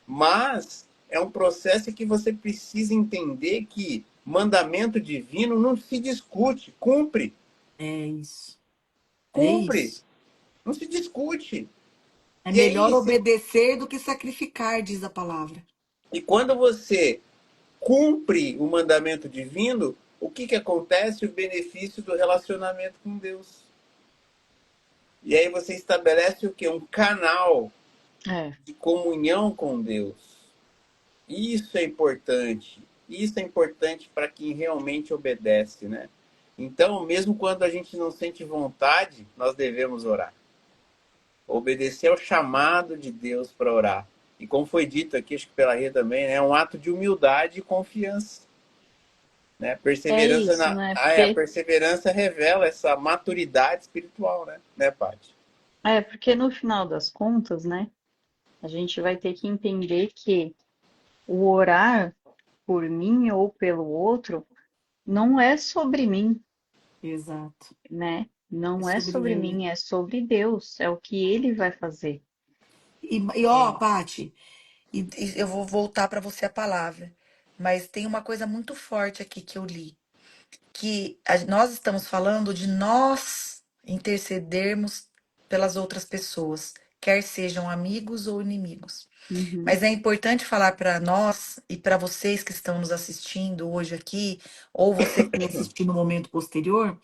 Mas é um processo que você precisa entender que mandamento divino não se discute, cumpre, É isso. É cumpre, isso. não se discute. É E melhor aí, obedecer do que sacrificar, diz a palavra. e quando você cumpre o mandamento divino, o que, que acontece? O benefício do relacionamento com Deus. E aí você estabelece o que? Um canal é, de comunhão com Deus. Isso é importante. Isso é importante para quem realmente obedece, né? Então, mesmo quando a gente não sente vontade, nós devemos orar. Obedecer ao chamado de Deus para orar. E como foi dito aqui, acho que pela Rê também, né, é um ato de humildade e confiança. Né? é Perseverança isso, na, né? a perseverança revela essa maturidade espiritual, né, Paty? Porque no final das contas, né, a gente vai ter que entender que o orar por mim ou pelo outro não é sobre mim, Exato. né? É Não é sobre sobre ele. mim, é sobre Deus, é o que ele vai fazer. Ó, É. Pati, e eu vou voltar para você a palavra, mas tem uma coisa muito forte aqui que eu li, que nós estamos falando de nós intercedermos pelas outras pessoas, quer sejam amigos ou inimigos. Uhum, Mas é importante falar para nós e para vocês que estão nos assistindo hoje aqui, ou você que vai assistir no momento posterior,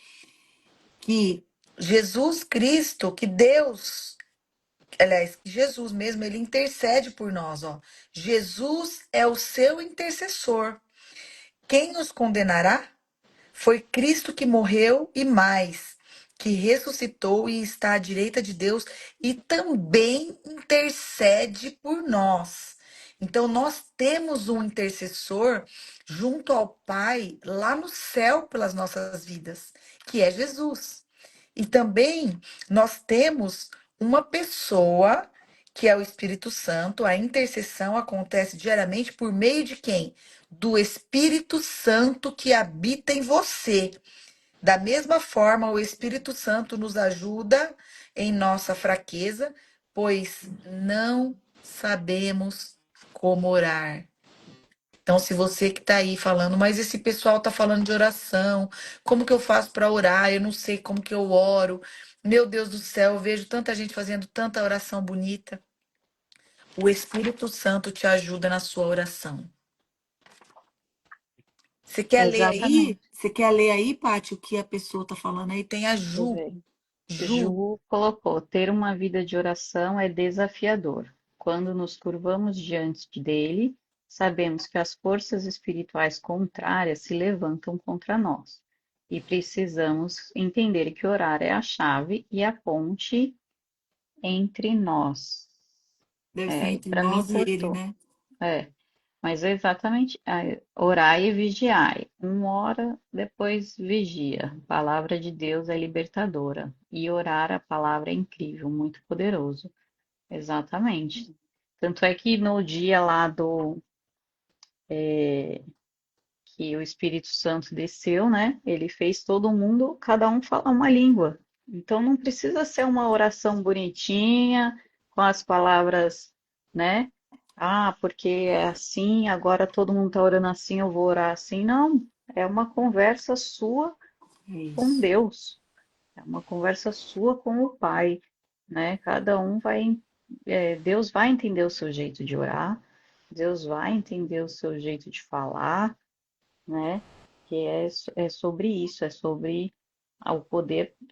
que Jesus Cristo, que Deus, aliás, que Jesus mesmo, ele intercede por nós, ó. Jesus é o seu intercessor. Quem nos condenará? Foi Cristo que morreu e mais, que ressuscitou e está à direita de Deus e também intercede por nós. Então, nós temos um intercessor junto ao Pai lá no céu pelas nossas vidas, que é Jesus. E também nós temos uma pessoa que é o Espírito Santo. A intercessão acontece diariamente por meio de quem? Do Espírito Santo que habita em você. Da mesma forma, o Espírito Santo nos ajuda em nossa fraqueza, pois não sabemos como orar. Então, se você que está aí falando, mas esse pessoal está falando de oração, como que eu faço para orar? Eu não sei como que eu oro. Meu Deus do céu, eu vejo tanta gente fazendo tanta oração bonita. O Espírito Santo te ajuda na sua oração. Você quer ler aí? exatamente. Você quer ler aí, Paty, o que a pessoa está falando aí? Tem a Deixa eu Ju. ver. Ju, Ju colocou: ter uma vida de oração é desafiador. Quando nos curvamos diante dele, sabemos que as forças espirituais contrárias se levantam contra nós. E precisamos entender que orar é a chave e a ponte entre nós. deve ser Aí entre para mim nós e ele, cortou. né? É, mas é exatamente orai e vigiai. Uma hora depois vigia. A palavra de Deus é libertadora. E orar a palavra é incrível, muito poderoso. Exatamente. Tanto é que no dia lá do que o Espírito Santo desceu, né? Ele fez todo mundo, cada um falar uma língua. Então não precisa ser uma oração bonitinha, com as palavras, né? Ah, porque é assim, agora todo mundo está orando assim, eu vou orar assim. Não, é uma conversa sua É com isso. Deus, é uma conversa sua com o Pai, né? Cada um vai, Deus vai entender o seu jeito de orar, Deus vai entender o seu jeito de falar, né? Que é sobre isso, é sobre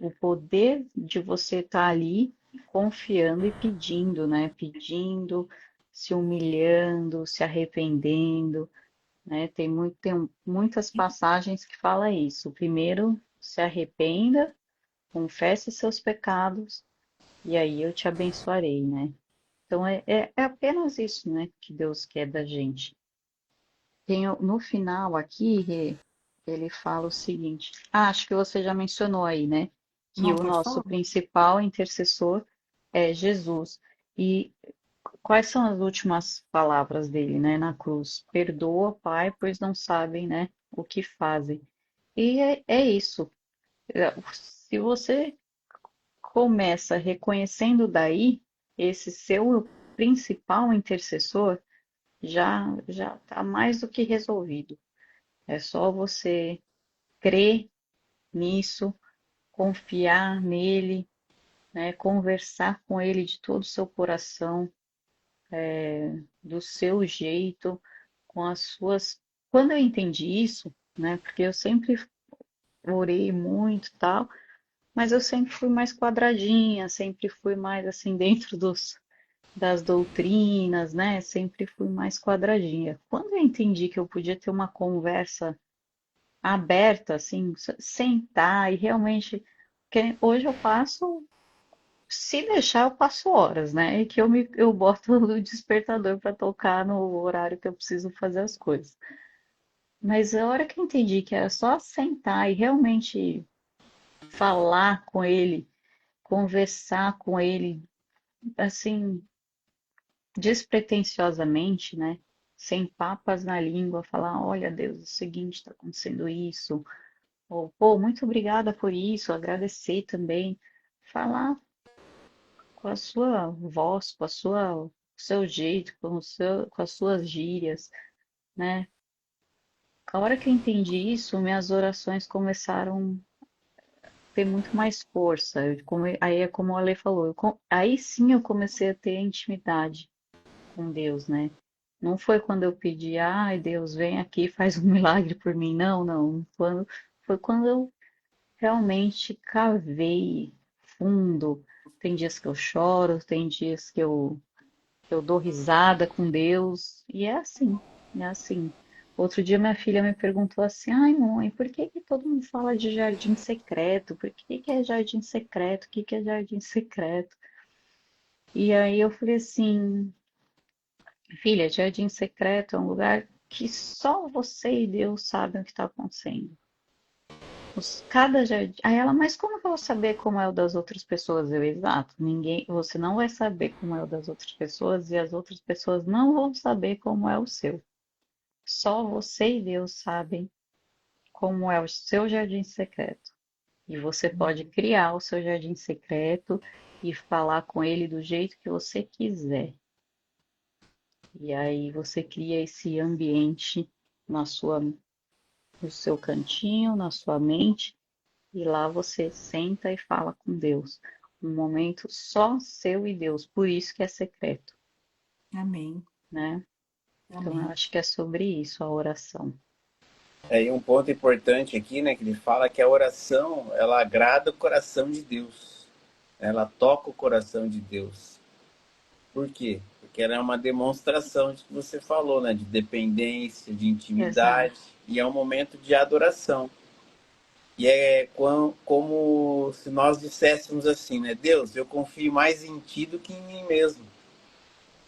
o poder de você estar ali confiando e pedindo, né? Pedindo, se humilhando, se arrependendo, né? Tem muitas passagens que fala isso. Primeiro, se arrependa, confesse seus pecados, e aí eu te abençoarei, né? Então é apenas isso, né, que Deus quer da gente. No final aqui, Rê, ele fala o seguinte: acho que você já mencionou aí, né? Que Não, o pode nosso falar. principal intercessor é Jesus. E quais são as últimas palavras dele, né, na cruz? Perdoa, Pai, pois não sabem, né, o que fazem. E é isso. Se você começa reconhecendo daí esse seu principal intercessor, já está mais do que resolvido. É só você crer nisso, confiar nele, né, conversar com ele de todo o seu coração, do seu jeito, com as suas. Quando eu entendi isso, né, porque eu sempre orei muito e tal, mas eu sempre fui mais quadradinha, sempre fui mais assim dentro das doutrinas, né? Sempre fui mais quadradinha. Quando eu entendi que eu podia ter uma conversa aberta, assim, sentar e realmente. Porque hoje eu passo, se deixar, eu passo horas, né? E que eu boto o despertador para tocar no horário que eu preciso fazer as coisas. Mas a hora que eu entendi que era só sentar e realmente falar com ele, conversar com ele, assim, despretensiosamente, né? Sem papas na língua, falar, olha, Deus, é o seguinte, está acontecendo isso, ou, pô, muito obrigada por isso, agradecer também, falar com a sua voz, com o seu jeito, com as suas gírias, né? A hora que eu entendi isso, minhas orações começaram a ter muito mais força. Aí é como a Ale falou, aí sim eu comecei a ter intimidade com Deus, né? Não foi quando eu pedi, ai Deus, vem aqui e faz um milagre por mim. Não, não. Foi quando eu realmente cavei fundo. Tem dias que eu choro, tem dias que eu dou risada com Deus. E é assim, é assim. Outro dia minha filha me perguntou assim, ai mãe, por que que todo mundo fala de jardim secreto? Por que que é jardim secreto? O que que é jardim secreto? E aí eu falei assim, filha, jardim secreto é um lugar que só você e Deus sabem o que está acontecendo. Cada jardim. Aí ela, mas como que eu vou saber como é o das outras pessoas? Eu, exato. Ninguém, você não vai saber como é o das outras pessoas e as outras pessoas não vão saber como é o seu. Só você e Deus sabem como é o seu jardim secreto. E você pode criar o seu jardim secreto e falar com ele do jeito que você quiser. E aí você cria esse ambiente na sua, no seu cantinho, na sua mente, e lá você senta e fala com Deus. Um momento só seu e Deus, por isso que é secreto, Amém. né? Então eu Amém. acho que é sobre isso a oração. E um ponto importante aqui, né, que ele fala que a oração, ela agrada o coração de Deus. Ela toca o coração de Deus. Por quê? Porque ela é uma demonstração de que você falou, né, de dependência, de intimidade, Exato. e é um momento de adoração. E é como se nós disséssemos assim, né, Deus, eu confio mais em ti do que em mim mesmo.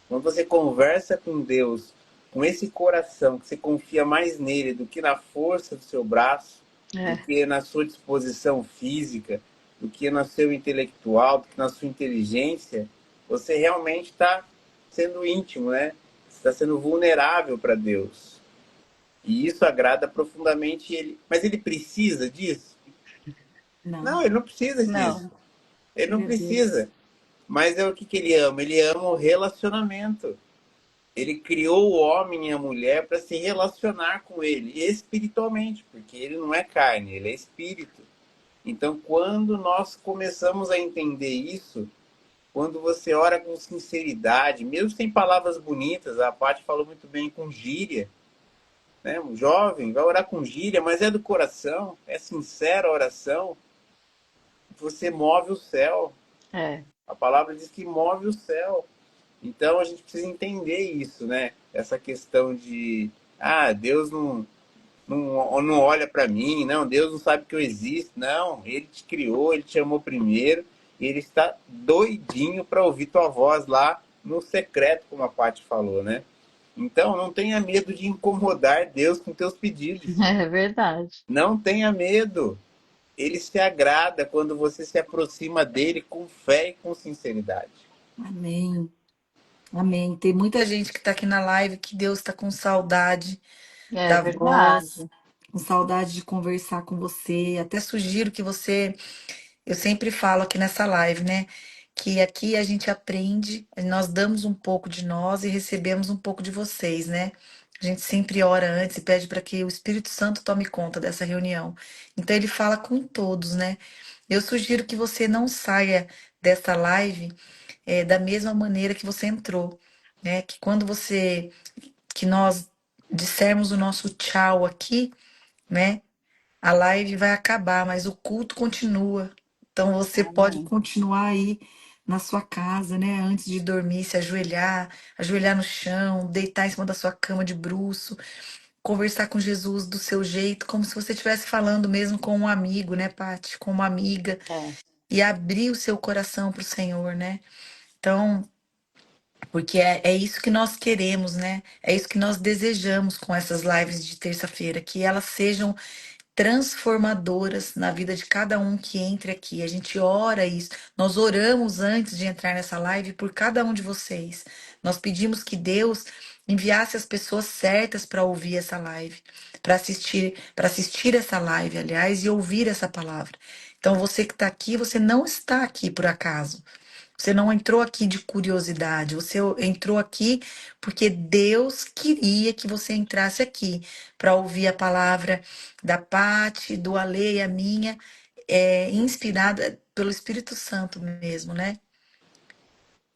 Quando você conversa com Deus, com esse coração, que você confia mais nele do que na força do seu braço, do É, que na sua disposição física, do que no seu intelectual, do que na sua inteligência, você realmente está sendo íntimo, né? Está sendo vulnerável para Deus. E isso agrada profundamente ele. Mas ele precisa disso? Não, Não, ele não precisa disso. não, Ele não meu Deus. precisa. Mas é o que ele ama? Ele ama o relacionamento. Ele criou o homem e a mulher para se relacionar com ele espiritualmente, porque ele não é carne, ele é espírito. Então, quando nós começamos a entender isso, quando você ora com sinceridade, mesmo sem palavras bonitas, a Paty falou muito bem com gíria, né? Um jovem vai orar com gíria, mas é do coração, é sincera a oração, você move o céu. é, A palavra diz que move o céu. Então a gente precisa entender isso, né? Essa questão de Ah, Deus não olha para mim, não, Deus não sabe que eu existo. Não, Ele te criou, Ele te chamou primeiro, e Ele está doidinho para ouvir tua voz lá no secreto, como a Paty falou, né? Então, não tenha medo de incomodar Deus com teus pedidos. É verdade. Não tenha medo. Ele se agrada quando você se aproxima dele com fé e com sinceridade. Amém. Amém. Tem muita gente que está aqui na live que Deus está com saudade É da voz, verdade. com saudade de conversar com você. Até sugiro que você, eu sempre falo aqui nessa live, né? Que aqui a gente aprende, nós damos um pouco de nós e recebemos um pouco de vocês, né? A gente sempre ora antes e pede para que o Espírito Santo tome conta dessa reunião. Então ele fala com todos, né? Eu sugiro que você não saia dessa live da mesma maneira que você entrou, né? Que quando que nós dissermos o nosso tchau aqui, né? A live vai acabar, mas o culto continua. Então você pode Amém. continuar aí na sua casa, né? Antes de dormir, se ajoelhar, ajoelhar no chão, deitar em cima da sua cama de bruço, conversar com Jesus do seu jeito, como se você estivesse falando mesmo com um amigo, né, Paty? Com uma amiga, É, e abrir o seu coração para o Senhor, né? Então, porque é isso que nós queremos, né? É isso que nós desejamos com essas lives de terça-feira, que elas sejam transformadoras na vida de cada um que entre aqui. A gente ora isso. Nós oramos antes de entrar nessa live por cada um de vocês. Nós pedimos que Deus enviasse as pessoas certas para ouvir essa live, para assistir essa live, aliás, e ouvir essa palavra. Então, você que está aqui, você não está aqui por acaso. Você não entrou aqui de curiosidade, você entrou aqui porque Deus queria que você entrasse aqui para ouvir a palavra da Pati, do Ale e a minha, inspirada pelo Espírito Santo mesmo, né?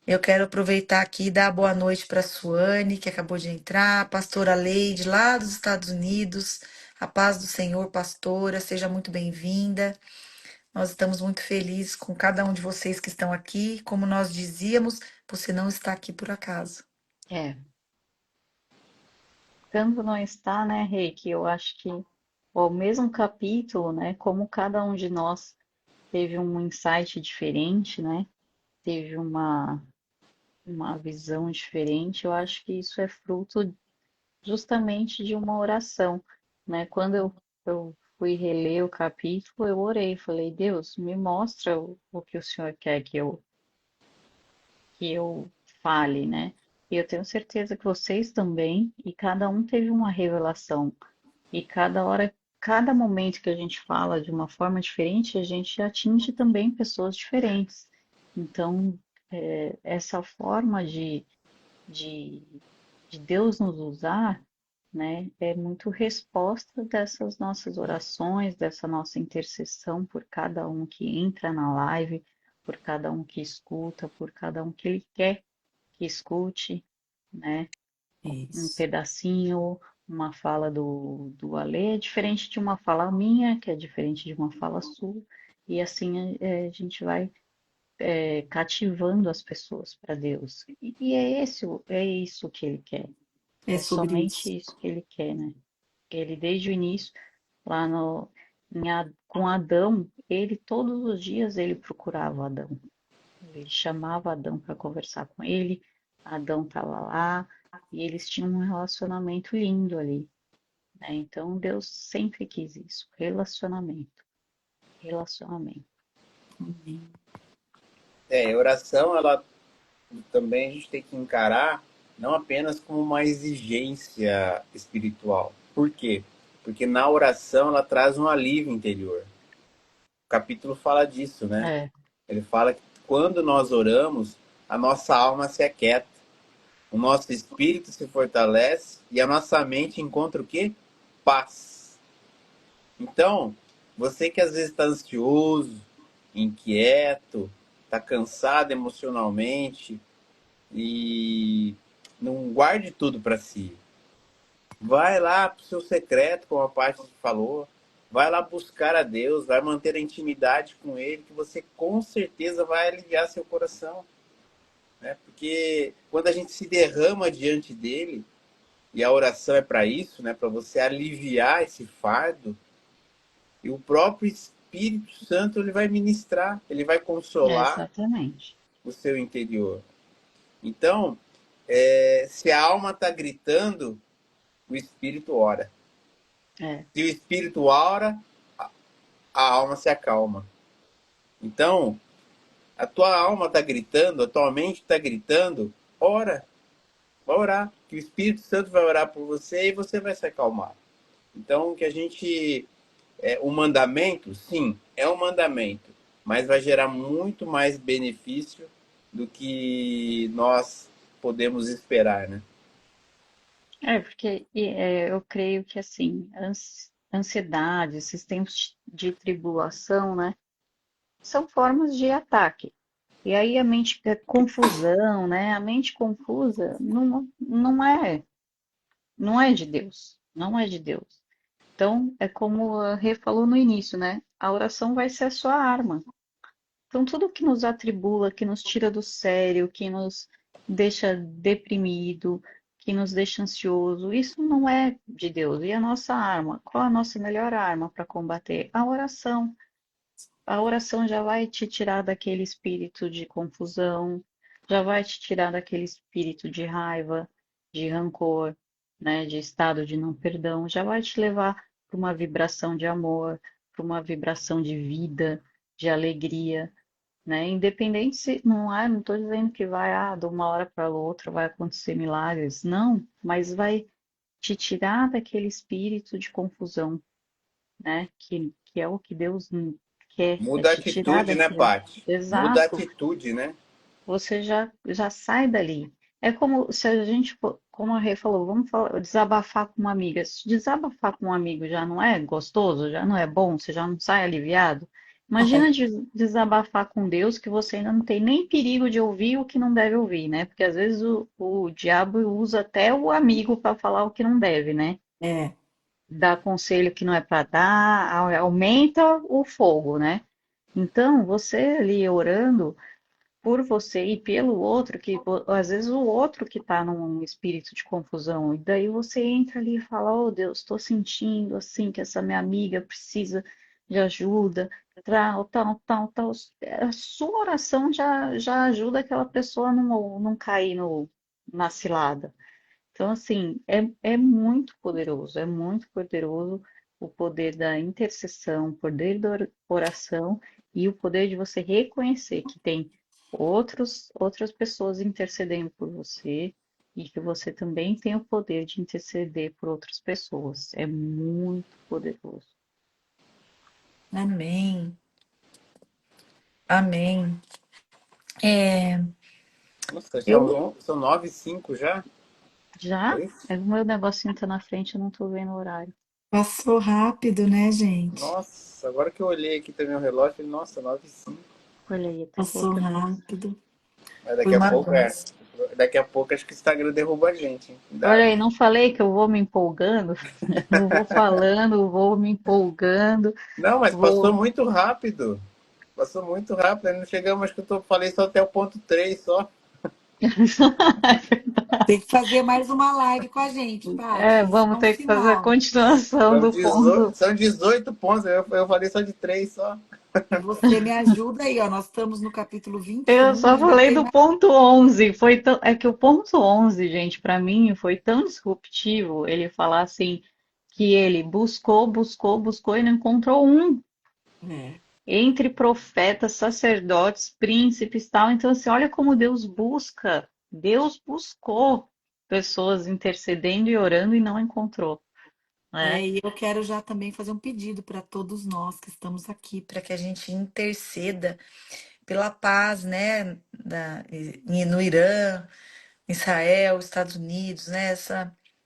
Eu quero aproveitar aqui e dar boa noite para a Suane, que acabou de entrar, a pastora Leide, lá dos Estados Unidos. A paz do Senhor, pastora, seja muito bem-vinda. Nós estamos muito felizes com cada um de vocês que estão aqui. Como nós dizíamos, você não está aqui por acaso. é. Quando não está, né, Reiki? Eu acho que o mesmo capítulo, né? Como cada um de nós teve um insight diferente, né? Teve uma visão diferente. Eu acho que isso é fruto justamente de uma oração, né? Quando eu fui reler o capítulo, eu orei, falei, Deus, me mostra o que o Senhor quer que eu fale, né? E eu tenho certeza que vocês também, e cada um teve uma revelação. E cada hora, cada momento que a gente fala de uma forma diferente, a gente atinge também pessoas diferentes. Então, essa forma de, de Deus nos usar, né, é muito resposta dessas nossas orações, dessa nossa intercessão por cada um que entra na live, por cada um que escuta, por cada um que ele quer que escute, né? Um Isso. pedacinho, uma fala do Alê é diferente de uma fala minha, que é diferente de uma fala sua, e assim a gente vai cativando as pessoas para Deus. E é isso que ele quer, É é sobre isso. somente isso que ele quer, né? Ele desde o início, lá no, com Adão, ele todos os dias ele procurava Adão. Ele chamava Adão para conversar com ele, Adão estava lá e eles tinham um relacionamento lindo ali, né? Então Deus sempre quis isso, relacionamento, relacionamento. Amém. Oração, ela também a gente tem que encarar não apenas como uma exigência espiritual. Por quê? Porque na oração ela traz um alívio interior. O capítulo fala disso, né? É, Ele fala que quando nós oramos, a nossa alma se aquieta, o nosso espírito se fortalece e a nossa mente encontra o quê? Paz. Então, você que às vezes está ansioso, inquieto, está cansado emocionalmente e não guarde tudo para si. Vai lá para o seu secreto, como a parte falou. Vai lá buscar a Deus, vai manter a intimidade com Ele, que você com certeza vai aliviar seu coração. Né? Porque quando a gente se derrama diante dele, E a oração é para isso, né? Para você aliviar esse fardo. E o próprio Espírito Santo ele vai ministrar, ele vai consolar Exatamente. o seu interior. Então, se a alma está gritando, o Espírito ora. É, Se o Espírito ora, a alma se acalma. Então, a tua alma está gritando, a tua mente está gritando, ora. Vai orar, que o Espírito Santo vai orar por você e você vai se acalmar. Então, que a gente. O mandamento, sim, é um mandamento, mas vai gerar muito mais benefício do que nós podemos esperar, né? porque eu creio que assim, ansiedade, esses tempos de tribulação, né, são formas de ataque. E aí a mente fica confusão, né? A mente confusa não é de Deus, não é de Deus. Então, é como a Rê falou no início, né? A oração vai ser a sua arma. Então, tudo que nos atribula, que nos tira do sério, que nos deixa deprimido, que nos deixa ansioso, isso não é de Deus. E a nossa arma? Qual a nossa melhor arma para combater? A oração. A oração já vai te tirar daquele espírito de confusão, já vai te tirar daquele espírito de raiva, de rancor, né, de estado de não perdão, já vai te levar para uma vibração de amor, para uma vibração de vida, de alegria, né? Independente se não estou dizendo que vai, de uma hora para outra vai acontecer milagres, não, mas vai te tirar daquele espírito de confusão, né? Que é o que Deus quer, é Muda a te tirar atitude, né, daquilo. Paty? Muda a Exato, atitude, né? você já sai dali. É como se a gente, como a Rê falou, vamos falar, desabafar com uma amiga. Se desabafar com um amigo já não é gostoso, já não é bom, você já não sai aliviado. Imagina desabafar com Deus que você ainda não tem nem perigo de ouvir o que não deve ouvir, né? Porque às vezes o diabo usa até o amigo para falar o que não deve, né? É, Dá conselho que não é para dar, aumenta o fogo, né? Então, você ali orando por você e pelo outro, que às vezes o outro que está num espírito de confusão, e daí você entra ali e fala: Oh Deus, estou sentindo assim que essa minha amiga precisa de ajuda, tal, tal, tal, tal. A sua oração já ajuda aquela pessoa a não cair na cilada. Então, assim, é muito poderoso o poder da intercessão, o poder da oração e o poder de você reconhecer que tem outras pessoas intercedendo por você e que você também tem o poder de interceder por outras pessoas. É muito poderoso. amém, amém. É, Nossa, eu são 9h05 já? Já? É isso? É o meu negocinho tá na frente, eu não tô vendo o horário. passou rápido, né, gente? Nossa, agora que eu olhei aqui também o relógio, falei, nossa, 9h05. Olha aí, até Passou coloquei o negócio. rápido. Mas Foi uma benção. daqui a pouco acho que o Instagram derruba a gente, hein? Olha Cuidado. aí, não falei que eu vou me empolgando? Eu vou falando, vou me empolgando, Não, mas passou vou. muito rápido. Passou muito rápido. Não chegamos, acho que falei só até o ponto 3 só. Tem que fazer mais uma live com a gente, Paty. Isso é Vamos um ter que fazer a sinal. continuação São do 18, ponto. são 18 pontos. Eu falei só de 3 só. E você me ajuda aí, ó. Nós estamos no capítulo vinte e Eu um, só ainda falei tem do mais. ponto 11. É que o ponto 11, gente, para mim foi tão disruptivo ele falar assim que ele buscou, buscou, buscou e não encontrou um. É. Entre profetas, sacerdotes, príncipes, tal. Então, assim, olha como Deus busca. Deus buscou pessoas intercedendo e orando e não encontrou, né? E eu quero já também fazer um pedido para todos nós que estamos aqui, para que a gente interceda pela paz, né, no Irã, Israel, Estados Unidos, né,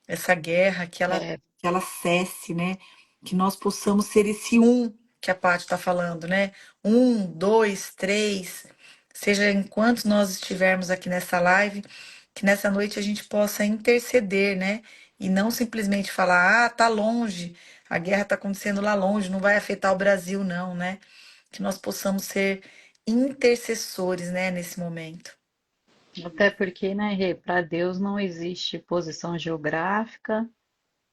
essa guerra É, que ela cesse, né, que nós possamos ser esse um que a Paty está falando, né, um, dois, três, seja enquanto nós estivermos aqui nessa live, que nessa noite a gente possa interceder, né, e não simplesmente falar, tá longe, a guerra está acontecendo lá longe, não vai afetar o Brasil, não, né, que nós possamos ser intercessores, né, nesse momento. Até porque, né, Rê, para Deus não existe posição geográfica,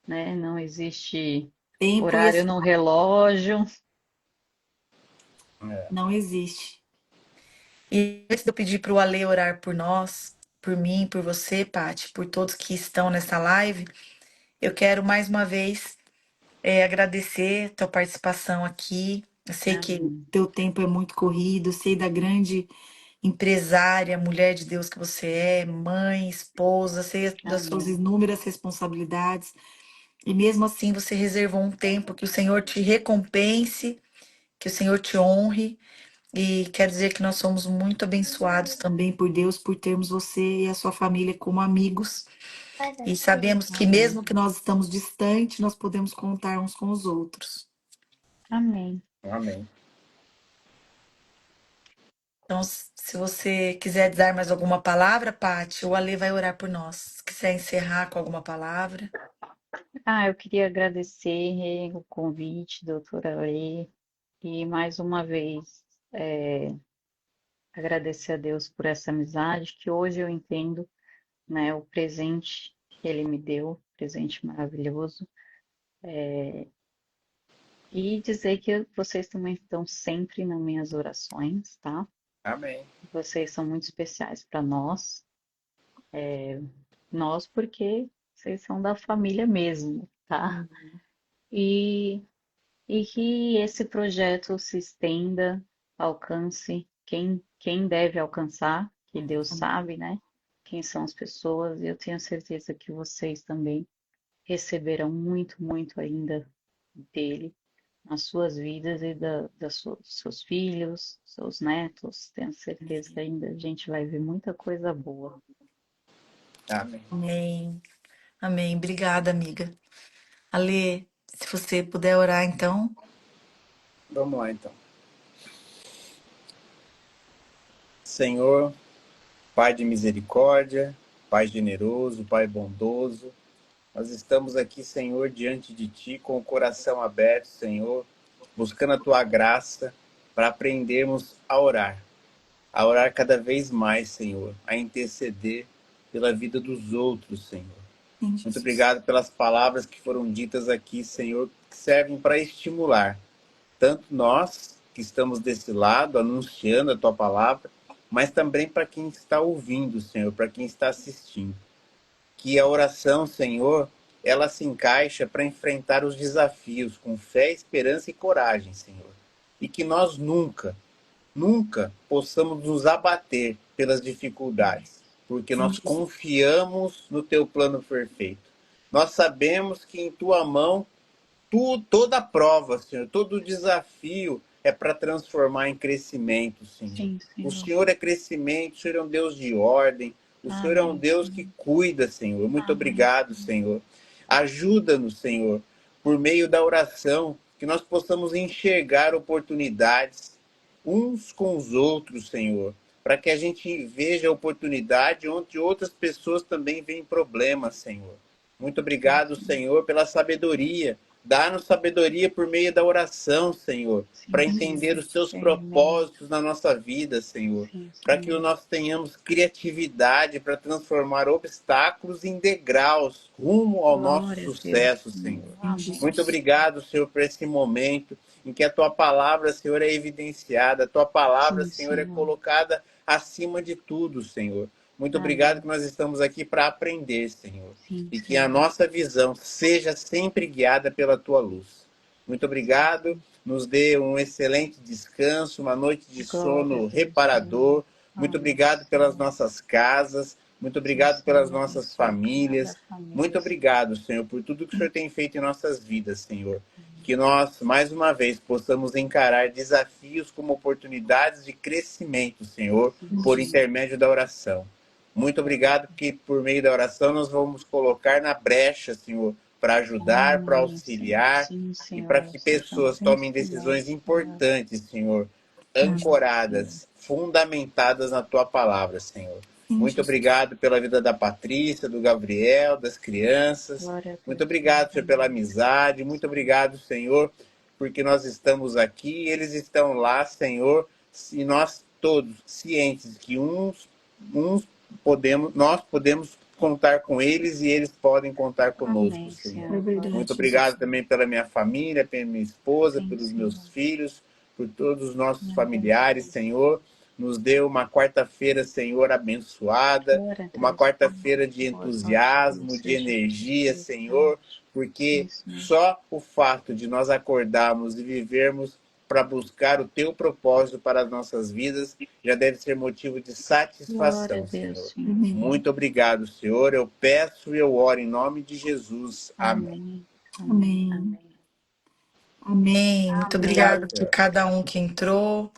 né? Não existe Tempo e horário no relógio. É. não existe. E antes de eu pedir para o Ale orar por nós, por mim, por você, Pati, por todos que estão nessa live, eu quero mais uma vez agradecer tua participação aqui. Eu sei que Amém. teu tempo é muito corrido, eu sei da grande empresária, mulher de Deus que você é, mãe, esposa, sei das suas Amém. inúmeras responsabilidades. E mesmo assim você reservou um tempo que o Senhor te recompense, que o Senhor te honre. E quero dizer que nós somos muito abençoados também por Deus por termos você e a sua família como amigos. E sabemos que Amém. mesmo que nós estamos distantes, nós podemos contar uns com os outros. Amém. Amém. Então, se você quiser dar mais alguma palavra, Pati, o Ale vai orar por nós. Se quiser encerrar com alguma palavra. Ah, eu queria agradecer, Rê, o convite, doutora Lê, e mais uma vez agradecer a Deus por essa amizade que hoje eu entendo, né, o presente que Ele me deu, presente maravilhoso. E dizer que vocês também estão sempre nas minhas orações, tá? Amém. Vocês são muito especiais para nós. Nós, porque vocês são da família mesmo, tá? E, e que esse projeto se estenda, alcance quem deve alcançar, que Deus sabe, né? Quem são as pessoas, e eu tenho certeza que vocês também receberão muito, muito ainda dele nas suas vidas e dos seus filhos, seus netos. Tenho certeza que ainda a gente vai ver muita coisa boa. Amém. Amém. Amém. Obrigada, amiga. Ale, se você puder orar, então. Vamos lá, então. Senhor, Pai de misericórdia, Pai generoso, Pai bondoso, nós estamos aqui, Senhor, diante de Ti, com o coração aberto, Senhor, buscando a Tua graça para aprendermos a orar cada vez mais, Senhor, a interceder pela vida dos outros, Senhor. Sim, Muito Jesus. obrigado pelas palavras que foram ditas aqui, Senhor, que servem para estimular tanto nós que estamos desse lado, anunciando a Tua palavra, mas também para quem está ouvindo, Senhor, para quem está assistindo. Que a oração, Senhor, ela se encaixa para enfrentar os desafios com fé, esperança e coragem, Senhor. E que nós nunca possamos nos abater pelas dificuldades, porque Sim, nós Jesus. confiamos no Teu plano perfeito. Nós sabemos que em Tua mão toda prova, Senhor, todo desafio é para transformar em crescimento, Senhor. Sim, O Senhor. Senhor é crescimento, o Senhor é um Deus de ordem, o Senhor é um Amém, Deus que Senhor. cuida, Senhor. Muito Amém, obrigado, Senhor. Senhor. Ajuda-nos, Senhor, por meio da oração, que nós possamos enxergar oportunidades uns com os outros, Senhor, para que a gente veja a oportunidade onde outras pessoas também veem problemas, Senhor. Muito Sim, obrigado, Senhor. Senhor, pela sabedoria. Dá-nos sabedoria por meio da oração, Senhor, para Sim, entender Senhor. os teus Amém. propósitos na nossa vida, Senhor. Sim, Para que Senhor. nós tenhamos criatividade para transformar obstáculos em degraus rumo ao nosso Glória a Deus, sucesso, Senhor. Senhor. Sim, Amém. Muito Jesus. obrigado, Senhor, por esse momento em que a tua palavra, Senhor, é evidenciada, a tua palavra, Sim, Senhor, é Senhor. colocada acima de tudo, Senhor. Muito obrigado Amém. que nós estamos aqui para aprender, Senhor, Sim, e que a Senhor. nossa visão seja sempre guiada pela tua luz. Muito Sim, obrigado, Senhor. nos dê um excelente descanso, uma noite de Glória sono a Deus, Senhor. reparador. Muito Amém, obrigado pelas Senhor. nossas casas, muito Sim, obrigado pelas Senhor. nossas Abençoa cada famílias. família, Muito Senhor. obrigado, Senhor, por tudo que o Senhor tem feito em nossas vidas, Senhor. Que nós, mais uma vez, possamos encarar desafios como oportunidades de crescimento, Senhor, Sim, por Senhor. intermédio da oração. Muito obrigado, porque por meio da oração nós vamos colocar na brecha, Senhor, para ajudar, para Amém, Senhor. auxiliar Sim, e para Senhor. que Sejamos pessoas tomem instrumentos, decisões Senhor. importantes, Senhor, Amém, Senhor. ancoradas, fundamentadas na tua palavra, Senhor. Sim, Muito Jesus. obrigado pela vida da Patrícia, do Gabriel, das crianças. Glória a Muito Deus, Senhor. obrigado, Senhor, pela Amém. amizade. Muito obrigado, Senhor, porque nós estamos aqui, eles estão lá, Senhor, e nós todos cientes que uns nós podemos contar com eles e eles podem contar conosco, Amém, Senhor. É Senhor. verdade, Muito Jesus. obrigado também pela minha família, pela minha esposa, Sim, pelos meus Senhor. filhos, por todos os nossos Me familiares, abençoe. Senhor. Nos deu uma quarta-feira, Senhor, abençoada, Glória a uma Deus, Pai. quarta-feira de Louvado seja entusiasmo, de você, Jesus. energia, Senhor, Verdade. porque Sim, Senhor. só o fato de nós acordarmos e vivermos para buscar o teu propósito para as nossas vidas já deve ser motivo de Glória a satisfação, Deus, Senhor. Senhor. Muito obrigado, Senhor. Eu peço e eu oro em nome de Jesus. Amém. Amém. Amém. Amém. Amém. Amém. Muito Obrigado, obrigada por Senhor. cada um que entrou.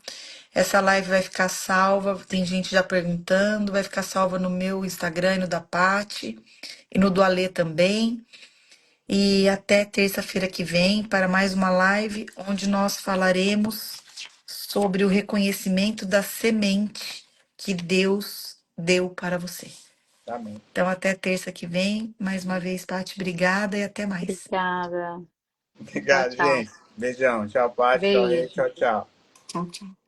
Essa live vai ficar salva. Tem gente já perguntando. Vai ficar salva no meu Instagram e no da Paty. E no do Alê também. E até terça-feira que vem para mais uma live onde nós falaremos sobre o reconhecimento da semente que Deus deu para você. Amém. Então, até terça que vem. Mais uma vez, Paty, obrigada e até mais. Obrigada. Tchau, Obrigado, tchau. gente. Beijão. Tchau, Paty. Tchau, Rei. Beijo. Tchau, tchau. Tchau, tchau.